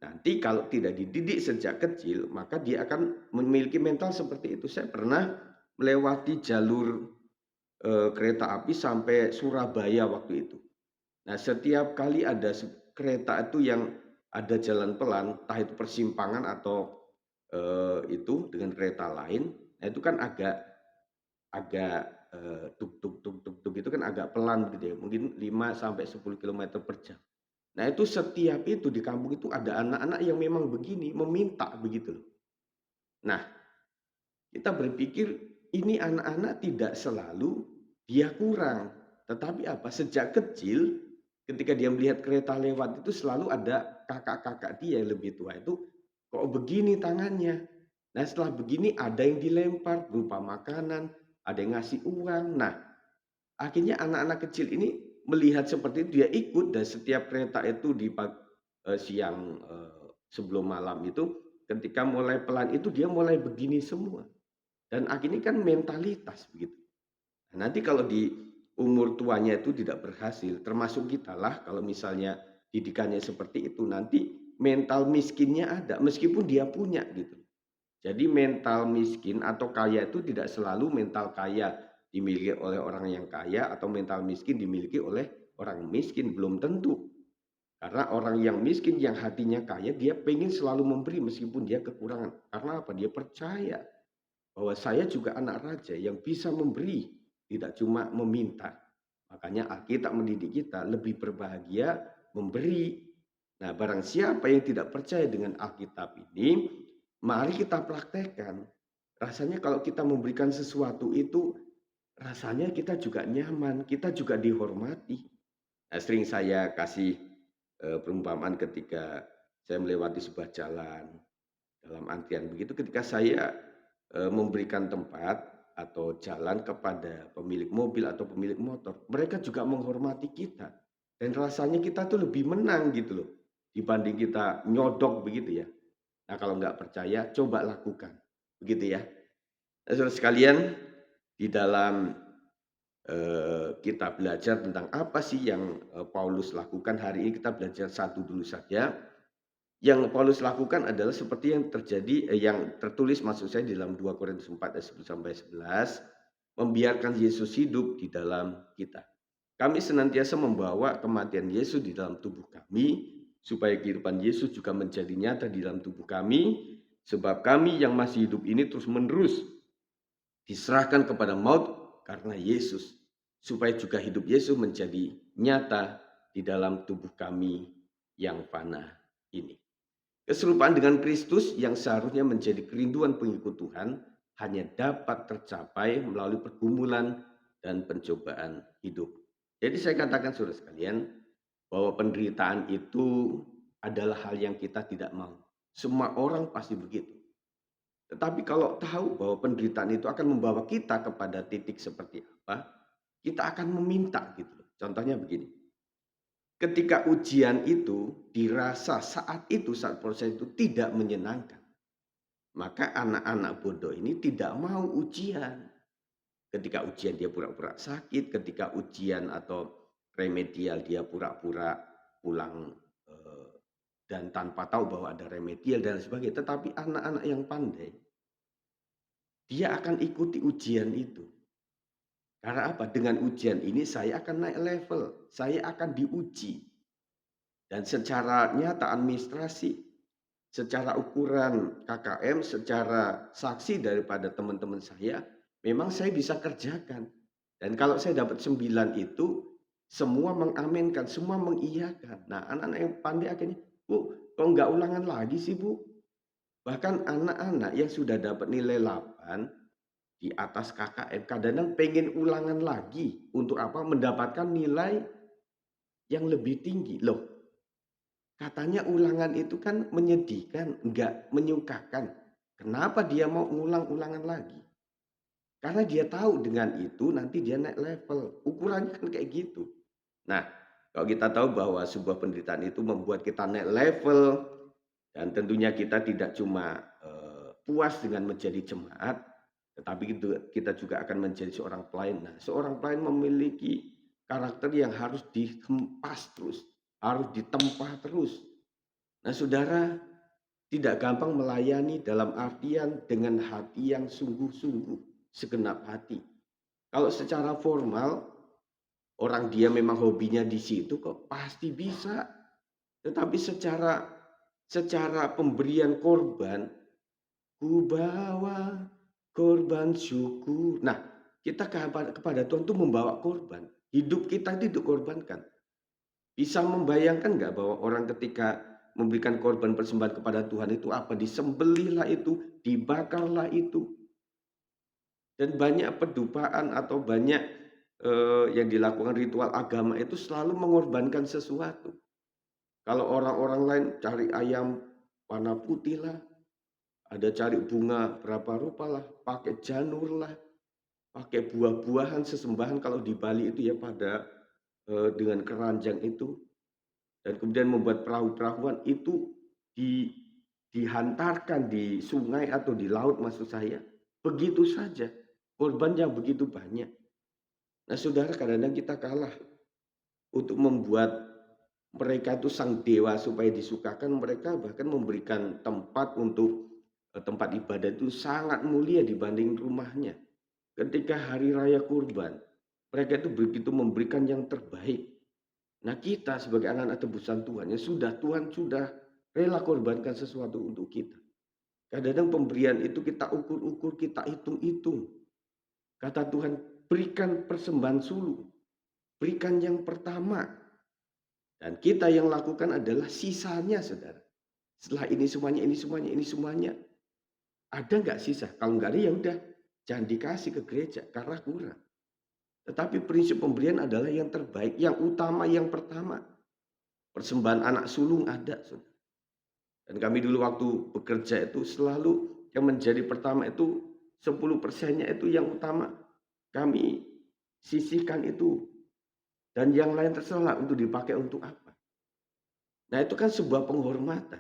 Nanti kalau tidak dididik sejak kecil, maka dia akan memiliki mental seperti itu. Saya pernah melewati jalur kereta api sampai Surabaya waktu itu. Nah, setiap kali ada kereta itu yang ada jalan pelan, entah itu persimpangan atau itu dengan kereta lain, nah itu kan agak tuk tuk tuk tuk tuk itu kan agak pelan gitu ya, mungkin 5 sampai 10 km per jam. Nah, itu setiap itu di kampung itu ada anak-anak yang memang begini, meminta begitu loh. Nah, kita berpikir ini anak-anak tidak selalu dia kurang, tetapi apa? Sejak kecil ketika dia melihat kereta lewat itu selalu ada kakak-kakak dia yang lebih tua itu kok begini tangannya. Nah, setelah begini ada yang dilempar berupa makanan, ada yang ngasih uang. Nah, akhirnya anak-anak kecil ini melihat seperti itu, dia ikut, dan setiap kereta itu di siang sebelum malam itu ketika mulai pelan itu dia mulai begini semua. Dan akhirnya kan mentalitas begitu. Nah, nanti kalau di umur tuanya itu tidak berhasil, termasuk kita lah kalau misalnya didikannya seperti itu, nanti mental miskinnya ada meskipun dia punya gitu. Jadi mental miskin atau kaya itu tidak selalu mental kaya dimiliki oleh orang yang kaya atau mental miskin dimiliki oleh orang miskin, belum tentu. Karena orang yang miskin yang hatinya kaya dia pengen selalu memberi meskipun dia kekurangan. Karena apa? Dia percaya bahwa saya juga anak raja yang bisa memberi, tidak cuma meminta. Makanya Alkitab mendidik kita lebih berbahagia memberi. Nah, barang siapa yang tidak percaya dengan Alkitab ini, mari kita praktekkan. Rasanya kalau kita memberikan sesuatu itu, rasanya kita juga nyaman, kita juga dihormati. Nah, sering saya kasih perumpamaan ketika saya melewati sebuah jalan dalam antrian begitu, ketika saya memberikan tempat atau jalan kepada pemilik mobil atau pemilik motor, mereka juga menghormati kita. Dan rasanya kita tuh lebih menang gitu loh, dibanding kita nyodok begitu ya. Nah, kalau nggak percaya, coba lakukan. Begitu ya. Nah, saudara sekalian, di dalam kita belajar tentang apa sih yang Paulus lakukan hari ini, kita belajar satu dulu saja. Yang Paulus lakukan adalah seperti yang terjadi, yang tertulis maksud saya di dalam 2 Korintus 4 ayat 10 sampai 11, membiarkan Yesus hidup di dalam kita. Kami senantiasa membawa kematian Yesus di dalam tubuh kami, supaya kehidupan Yesus juga menjadi nyata di dalam tubuh kami, sebab kami yang masih hidup ini terus-menerus diserahkan kepada maut karena Yesus, supaya juga hidup Yesus menjadi nyata di dalam tubuh kami yang fana ini. Keserupaan dengan Kristus yang seharusnya menjadi kerinduan pengikut Tuhan hanya dapat tercapai melalui pergumulan dan pencobaan hidup. Jadi saya katakan saudara sekalian, bahwa penderitaan itu adalah hal yang kita tidak mau. Semua orang pasti begitu. Tetapi kalau tahu bahwa penderitaan itu akan membawa kita kepada titik seperti apa, kita akan meminta gitu. Contohnya begini. Ketika ujian itu dirasa saat proses itu tidak menyenangkan, maka anak-anak bodoh ini tidak mau ujian. Ketika ujian dia pura-pura sakit, ketika ujian atau remedial dia pura-pura pulang dan tanpa tahu bahwa ada remedial dan sebagainya. Tetapi anak-anak yang pandai, dia akan ikuti ujian itu. Karena apa? Dengan ujian ini saya akan naik level, saya akan diuji. Dan secara nyata administrasi, secara ukuran KKM, secara saksi daripada teman-teman saya, memang saya bisa kerjakan. Dan kalau saya dapat 9 itu, semua mengaminkan, semua mengiyakan. Nah, anak-anak yang pandai akhirnya, Bu, kok nggak ulangan lagi sih, Bu? Bahkan anak-anak yang sudah dapat nilai 8 di atas KKM, kadang-kadang pengen ulangan lagi. Untuk apa? Mendapatkan nilai yang lebih tinggi. Loh, katanya ulangan itu kan menyedihkan, nggak menyukakan. Kenapa dia mau ngulang-ulangan lagi? Karena dia tahu dengan itu nanti dia naik level. Ukurannya kan kayak gitu. Nah, kalau kita tahu bahwa sebuah penderitaan itu membuat kita naik level, dan tentunya kita tidak cuma puas dengan menjadi jemaat, tetapi kita juga akan menjadi seorang pelayan. Nah, seorang pelayan memiliki karakter yang harus dihempas terus, harus ditempa terus. Nah, saudara, tidak gampang melayani dalam artian dengan hati yang sungguh-sungguh, segenap hati. Kalau secara formal, orang dia memang hobinya di situ kok pasti bisa. Tetapi secara pemberian korban, ku bawa korban syukur. Nah, kita kepada Tuhan itu membawa korban. Hidup kita itu dikorbankan. Bisa membayangkan nggak bahwa orang ketika memberikan korban persembahan kepada Tuhan itu apa? Disembelihlah itu, dibakarlah itu. Dan banyak pedupaan atau banyak yang dilakukan ritual agama itu selalu mengorbankan sesuatu. Kalau orang-orang lain cari ayam warna putih lah, ada cari bunga berapa rupa lah, pakai janur lah, pakai buah-buahan sesembahan kalau di Bali itu ya pada dengan keranjang itu. Dan kemudian membuat perahu-perahuan itu dihantarkan di sungai atau di laut maksud saya. Begitu saja, korbannya begitu banyak. Nah saudara, kadang-kadang kita kalah untuk membuat mereka itu sang dewa supaya disukakan. Mereka bahkan memberikan tempat untuk tempat ibadah itu sangat mulia dibanding rumahnya. Ketika hari raya kurban, mereka itu begitu memberikan yang terbaik. Nah kita sebagai anak-anak tebusan Tuhan, ya sudah, Tuhan sudah rela korbankan sesuatu untuk kita. Kadang-kadang pemberian itu kita ukur-ukur, kita hitung-hitung. Kata Tuhan, berikan persembahan sulu, berikan yang pertama. Dan kita yang lakukan adalah sisanya, saudara. Setelah ini semuanya, ini semuanya, ini semuanya. Ada nggak sisa? Kalau nggak ada ya udah, jangan dikasih ke gereja karena kurang. Tetapi prinsip pemberian adalah yang terbaik, yang utama, yang pertama. Persembahan anak sulung ada, saudara. Dan kami dulu waktu bekerja itu selalu yang menjadi pertama itu 10%-nya itu yang utama. Kami sisihkan itu. Dan yang lain terserah untuk dipakai untuk apa. Nah itu kan sebuah penghormatan.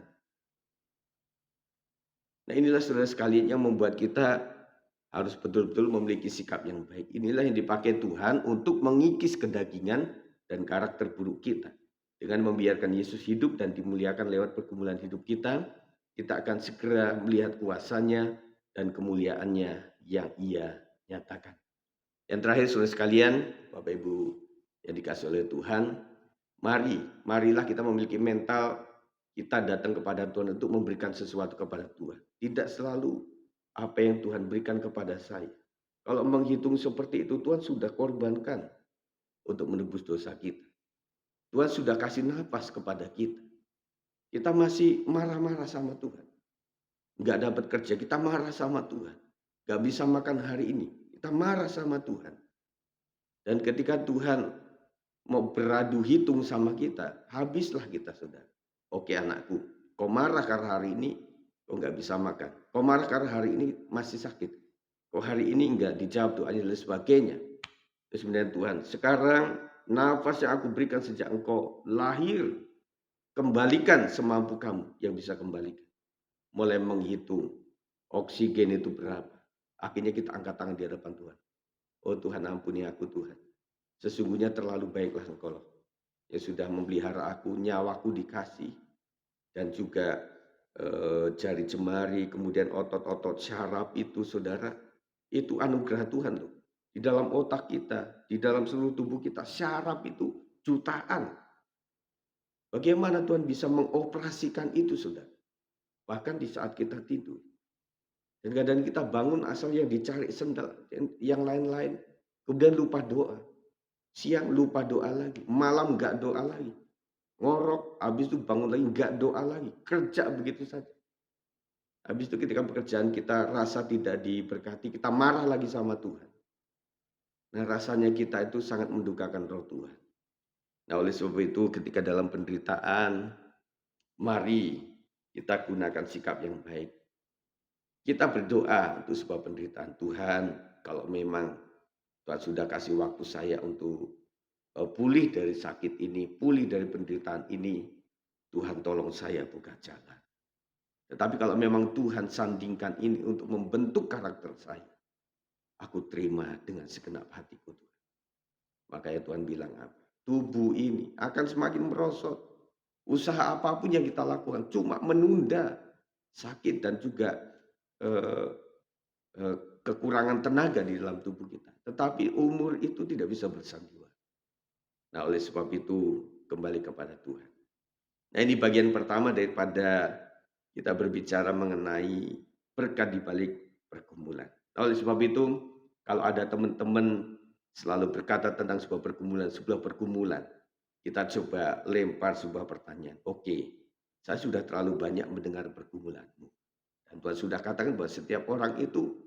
Nah inilah saudara sekalian yang membuat kita harus betul-betul memiliki sikap yang baik. Inilah yang dipakai Tuhan untuk mengikis kedagingan dan karakter buruk kita. Dengan membiarkan Yesus hidup dan dimuliakan lewat pergumulan hidup kita, kita akan segera melihat kuasanya dan kemuliaannya yang Ia nyatakan. Yang terakhir saudara sekalian, Bapak Ibu yang dikasih oleh Tuhan, marilah kita memiliki mental kita datang kepada Tuhan untuk memberikan sesuatu kepada Tuhan. Tidak selalu apa yang Tuhan berikan kepada saya. Kalau menghitung seperti itu, Tuhan sudah korbankan untuk menebus dosa kita. Tuhan sudah kasih nafas kepada kita. Kita masih marah-marah sama Tuhan. Nggak dapat kerja, kita marah sama Tuhan. Nggak bisa makan hari ini, kita marah sama Tuhan. Dan ketika Tuhan mau beradu hitung sama kita, habislah kita, saudara. Oke anakku, kau marah karena hari ini kau nggak bisa makan. Kau marah karena hari ini masih sakit. Kau hari ini nggak dijawab doanya dan sebagainya. Terus kemudian Tuhan, sekarang nafas yang aku berikan sejak engkau lahir, kembalikan semampu kamu yang bisa kembalikan. Mulai menghitung oksigen itu berapa. Akhirnya kita angkat tangan di hadapan Tuhan. Oh Tuhan, ampuni aku Tuhan. Sesungguhnya terlalu baiklah engkau yang sudah memelihara aku, nyawaku dikasih. Dan juga jari jemari, kemudian otot-otot syaraf itu, saudara, itu anugerah Tuhan loh. Di dalam otak kita, di dalam seluruh tubuh kita, syaraf itu jutaan. Bagaimana Tuhan bisa mengoperasikan itu, saudara? Bahkan di saat kita tidur. Dan kadang kita bangun asal yang dicari sendal, yang lain-lain. Kemudian lupa doa. Siang lupa doa lagi. Malam enggak doa lagi. Ngorok, habis itu bangun lagi enggak doa lagi. Kerja begitu saja. Habis itu ketika pekerjaan kita rasa tidak diberkati, kita marah lagi sama Tuhan. Nah rasanya kita itu sangat mendukakan roh Tuhan. Nah oleh sebab itu ketika dalam penderitaan, mari kita gunakan sikap yang baik. Kita berdoa untuk sebuah penderitaan. Tuhan, kalau memang Tuhan sudah kasih waktu saya untuk pulih dari sakit ini, pulih dari penderitaan ini, Tuhan tolong saya buka jalan. Tetapi kalau memang Tuhan sandingkan ini untuk membentuk karakter saya, aku terima dengan segenap hatiku Tuhan. Makanya Tuhan bilang apa? Tubuh ini akan semakin merosot. Usaha apapun yang kita lakukan cuma menunda sakit dan juga kekurangan tenaga di dalam tubuh kita. Tetapi umur itu tidak bisa bersandiwara. Nah oleh sebab itu kembali kepada Tuhan. Nah ini bagian pertama daripada kita berbicara mengenai berkat di balik pergumulan. Nah, oleh sebab itu kalau ada teman-teman selalu berkata tentang sebuah pergumulan, kita coba lempar sebuah pertanyaan. Oke, saya sudah terlalu banyak mendengar pergumulanmu. Dan Tuhan sudah katakan bahwa setiap orang itu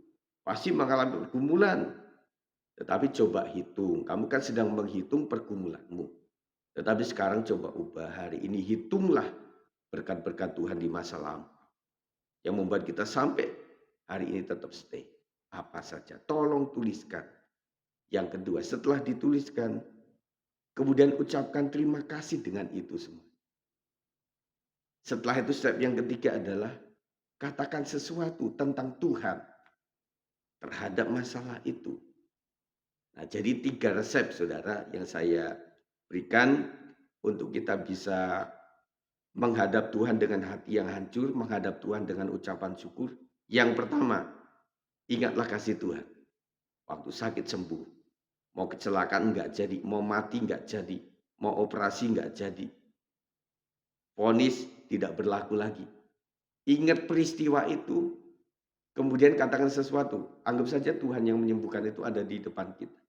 pasti mengalami pergumulan. Tetapi coba hitung, kamu kan sedang menghitung pergumulanmu. Tetapi sekarang coba ubah hari ini, hitunglah berkat-berkat Tuhan di masa lalu. Yang membuat kita sampai hari ini tetap stay. Apa saja, tolong tuliskan. Yang kedua, setelah dituliskan, kemudian ucapkan terima kasih dengan itu semua. Setelah itu step yang ketiga adalah katakan sesuatu tentang Tuhan terhadap masalah itu. Nah, jadi 3 resep saudara yang saya berikan untuk kita bisa menghadap Tuhan dengan hati yang hancur, menghadap Tuhan dengan ucapan syukur. Yang pertama, ingatlah kasih Tuhan. Waktu sakit sembuh, mau kecelakaan enggak jadi, mau mati enggak jadi, mau operasi enggak jadi. Vonis tidak berlaku lagi. Ingat peristiwa itu, kemudian katakan sesuatu. Anggap saja Tuhan yang menyembuhkan itu ada di depan kita.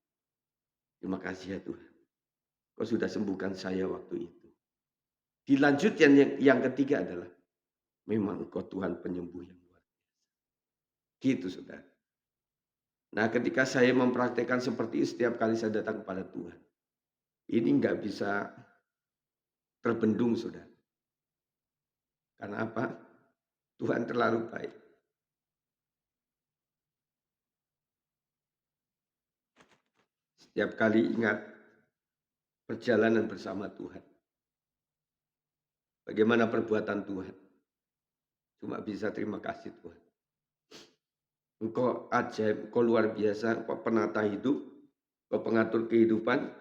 Terima kasih ya Tuhan. Kau sudah sembuhkan saya waktu itu. Dilanjutkan yang ketiga adalah, memang Engkau Tuhan penyembuh yang luar biasa. Gitu saudara. Nah ketika saya mempraktekkan seperti itu setiap kali saya datang kepada Tuhan. Ini nggak bisa terbendung saudara. Karena apa? Tuhan terlalu baik. Setiap kali ingat perjalanan bersama Tuhan. Bagaimana perbuatan Tuhan? Cuma bisa terima kasih Tuhan. Engkau ajaib, engkau luar biasa, engkau penata hidup, engkau pengatur kehidupan.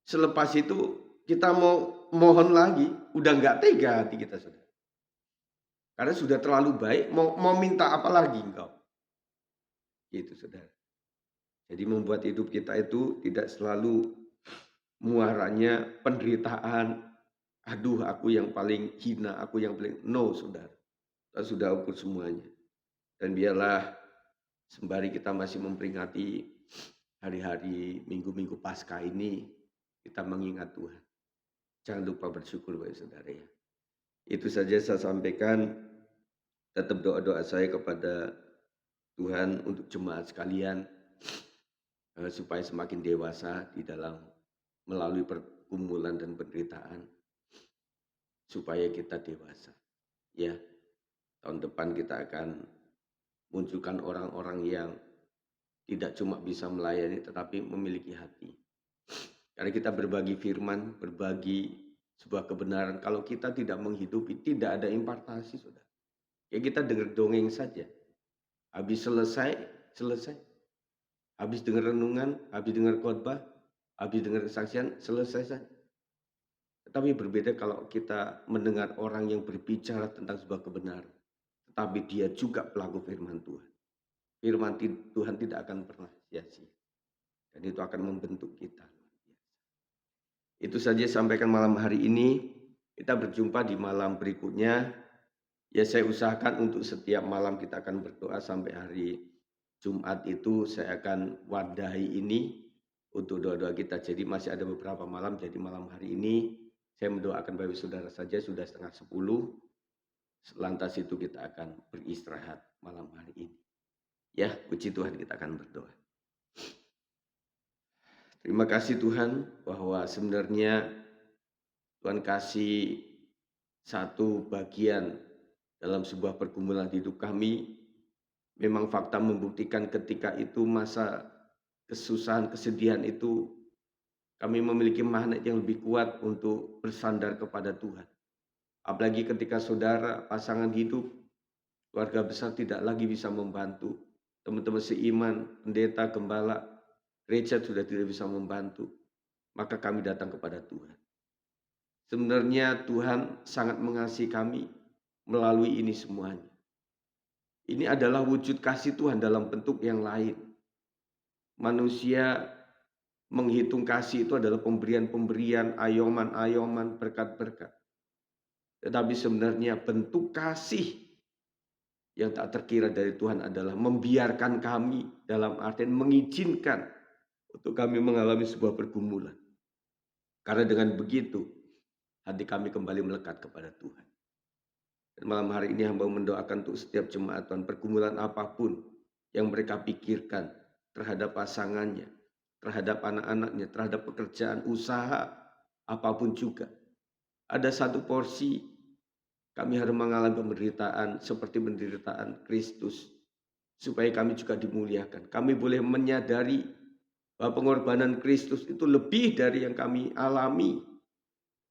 Selepas itu kita mau mohon lagi, udah nggak tega hati kita sudah. Karena sudah terlalu baik, mau minta apa lagi engkau? Gitu saudara. Jadi membuat hidup kita itu tidak selalu muaranya penderitaan. Aduh aku yang paling hina, aku yang paling... No saudara. Kita sudah ukur semuanya. Dan biarlah sembari kita masih memperingati hari-hari minggu-minggu Paskah ini, kita mengingat Tuhan. Jangan lupa bersyukur Bapak Saudara ya. Itu saja saya sampaikan, tetap doa-doa saya kepada Tuhan untuk jemaat sekalian, supaya semakin dewasa di dalam melalui pergumulan dan penderitaan, supaya kita dewasa. Ya, tahun depan kita akan munculkan orang-orang yang tidak cuma bisa melayani tetapi memiliki hati. Karena kita berbagi firman, berbagi sebuah kebenaran. Kalau kita tidak menghidupi, tidak ada impartasi, saudara. Ya kita dengar dongeng saja. Habis selesai. Habis dengar renungan, habis dengar khotbah, habis dengar kesaksian, selesai saja. Tetapi berbeda kalau kita mendengar orang yang berbicara tentang sebuah kebenaran. Tetapi dia juga pelaku firman Tuhan. Firman Tuhan tidak akan pernah sia-sia. Dan itu akan membentuk kita. Itu saja sampaikan malam hari ini. Kita berjumpa di malam berikutnya. Ya saya usahakan untuk setiap malam kita akan berdoa sampai hari Jumat itu saya akan wadahi ini untuk doa-doa kita. Jadi masih ada beberapa malam. Jadi malam hari ini saya mendoakan bagi saudara saja sudah 9:30. Lantas itu kita akan beristirahat malam hari ini. Ya, puji Tuhan, kita akan berdoa. Terima kasih Tuhan bahwa sebenarnya Tuhan kasih satu bagian dalam sebuah pergumulan hidup kami. Memang fakta membuktikan ketika itu masa kesusahan, kesedihan itu kami memiliki magnet yang lebih kuat untuk bersandar kepada Tuhan. Apalagi ketika saudara, pasangan hidup, keluarga besar tidak lagi bisa membantu. Teman-teman seiman, pendeta, gembala, gereja sudah tidak bisa membantu. Maka kami datang kepada Tuhan. Sebenarnya Tuhan sangat mengasihi kami melalui ini semuanya. Ini adalah wujud kasih Tuhan dalam bentuk yang lain. Manusia menghitung kasih itu adalah pemberian-pemberian, ayoman-ayoman, berkat-berkat. Tetapi sebenarnya bentuk kasih yang tak terkira dari Tuhan adalah membiarkan kami, dalam artian mengizinkan untuk kami mengalami sebuah pergumulan. Karena dengan begitu hati kami kembali melekat kepada Tuhan. Dan malam hari ini hamba mendoakan untuk setiap jemaat Tuhan, pergumulan apapun yang mereka pikirkan terhadap pasangannya, terhadap anak-anaknya, terhadap pekerjaan, usaha, apapun juga. Ada satu porsi kami harus mengalami penderitaan seperti penderitaan Kristus, supaya kami juga dimuliakan. Kami boleh menyadari bahwa pengorbanan Kristus itu lebih dari yang kami alami,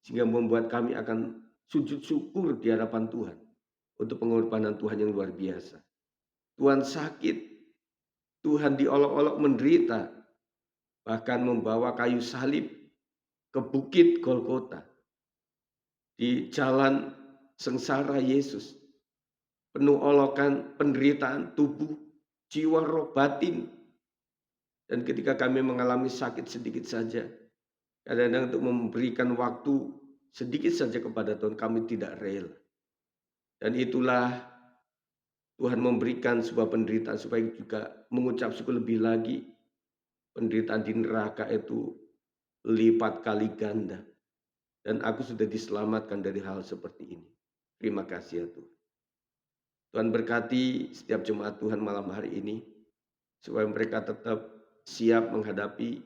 sehingga membuat kami akan sujud syukur di hadapan Tuhan untuk pengorbanan Tuhan yang luar biasa. Tuhan sakit, Tuhan diolok-olok menderita, bahkan membawa kayu salib ke bukit Golgota. Di jalan sengsara Yesus, penuh olokan, penderitaan tubuh, jiwa, roh, batin. Dan ketika kami mengalami sakit sedikit saja, kadang-kadang untuk memberikan waktu sedikit saja kepada Tuhan, kami tidak rela. Dan itulah Tuhan memberikan sebuah penderitaan supaya juga mengucap syukur lebih lagi. Penderitaan di neraka itu lipat kali ganda. Dan aku sudah diselamatkan dari hal seperti ini. Terima kasih ya Tuhan. Tuhan berkati setiap jemaat Tuhan malam hari ini, supaya mereka tetap siap menghadapi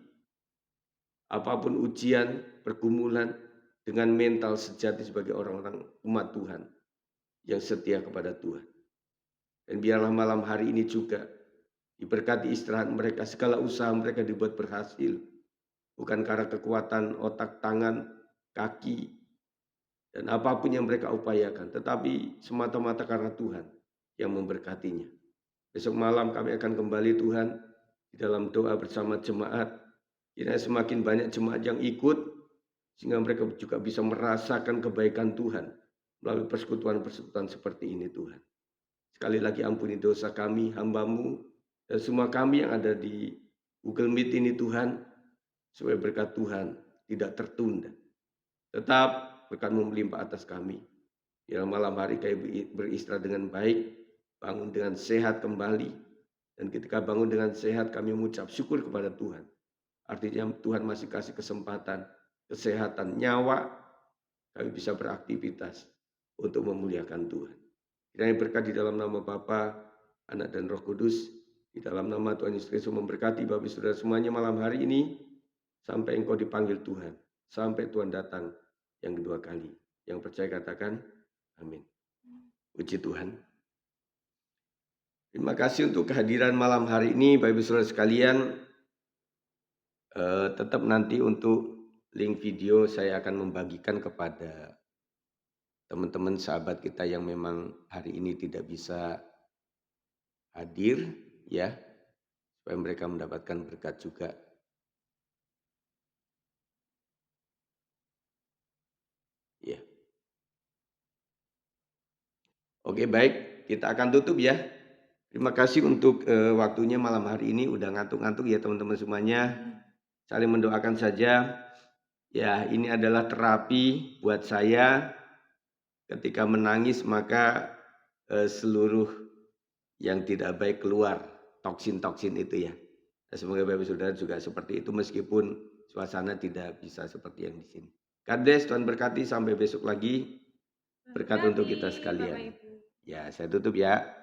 apapun ujian, pergumulan, dengan mental sejati sebagai orang-orang umat Tuhan yang setia kepada Tuhan. Dan biarlah malam hari ini juga diberkati istirahat mereka, segala usaha mereka dibuat berhasil. Bukan karena kekuatan otak, tangan, kaki, dan apapun yang mereka upayakan, tetapi semata-mata karena Tuhan yang memberkatinya. Besok malam kami akan kembali Tuhan di dalam doa bersama jemaat. Kiranya semakin banyak jemaat yang ikut, sehingga mereka juga bisa merasakan kebaikan Tuhan melalui persekutuan-persekutuan seperti ini Tuhan. Sekali lagi ampuni dosa kami, hamba-Mu, dan semua kami yang ada di Google Meet ini Tuhan, supaya berkat Tuhan tidak tertunda. Tetap berkat-Mu melimpah atas kami. Biar malam hari kami beristirahat dengan baik, bangun dengan sehat kembali, Dan ketika bangun dengan sehat, kami mengucap syukur kepada Tuhan. Artinya Tuhan masih kasih kesempatan, kesehatan, nyawa, kami bisa beraktivitas untuk memuliakan Tuhan. Kiranya berkat di dalam nama Bapa, Anak dan Roh Kudus, di dalam nama Tuhan Yesus Kristus memberkati Bapak Saudara semuanya malam hari ini, sampai engkau dipanggil Tuhan, sampai Tuhan datang yang kedua kali. Yang percaya katakan, amin. Puji Tuhan. Terima kasih untuk kehadiran malam hari ini, Bapak Saudara sekalian. Tetap nanti untuk link video saya akan membagikan kepada teman-teman sahabat kita yang memang hari ini tidak bisa hadir, ya, supaya mereka mendapatkan berkat juga. Ya. Oke, baik, kita akan tutup ya. Terima kasih untuk waktunya malam hari ini. Udah ngantuk-ngantuk ya teman-teman semuanya. Saling mendoakan saja. Ya, ini adalah terapi buat saya. Ketika menangis maka seluruh yang tidak baik keluar, toksin-toksin itu ya. Semoga Bapak Saudara juga seperti itu meskipun suasana tidak bisa seperti yang di sini. God bless, Tuhan berkati, sampai besok lagi. Berkat untuk kita sekalian. Ya, saya tutup ya.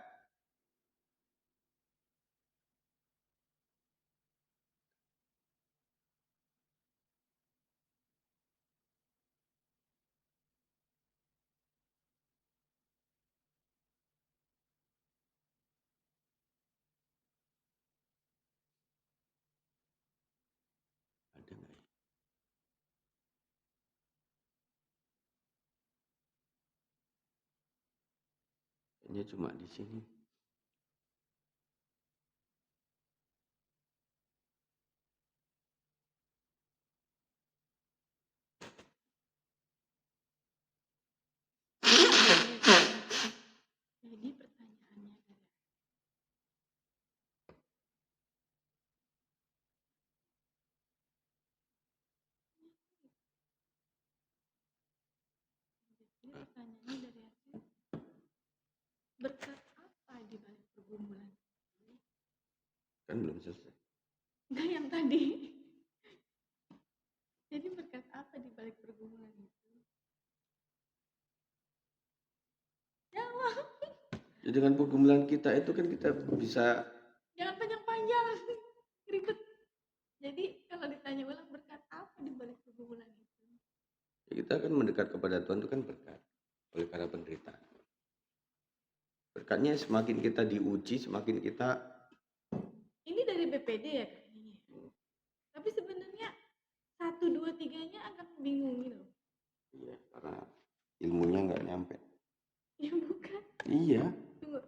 Ada nggak ya? Kayaknya cuma di sini. Jadi pertanyaannya adalah, dari aku, berkat apa di balik pergumulan? Kan belum selesai. Enggak yang tadi. Jadi berkat apa di balik pergumulan itu? Jawab. Jadi dengan pergumulan kita itu kan kita bisa. Jangan panjang-panjang. Ribet. Jadi kalau ditanya ulang, berkat apa di balik pergumulan itu? Kita kan mendekat kepada Tuhan itu kan berkat oleh para penderitaan. Berkatnya semakin kita diuji, semakin kita. Ini dari BPD ya kayaknya. Tapi sebenarnya 1, 2, 3-nya akan bingung gitu. Iya, karena ilmunya nggak nyampe. Ya bukan. Iya. Tunggu.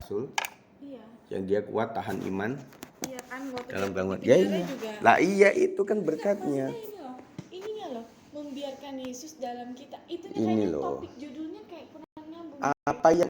Rasul Iya. yang dia kuat tahan iman Iya kan, waktu dalam dia bangun. pergi Ya penjara iya. juga. Lah iya itu kan berkatnya. Maksudnya ini loh, ininya loh, membiarkan Yesus dalam kita. Itu Ini kayaknya loh. topik judulnya kayak kurang nyambung. Apa yang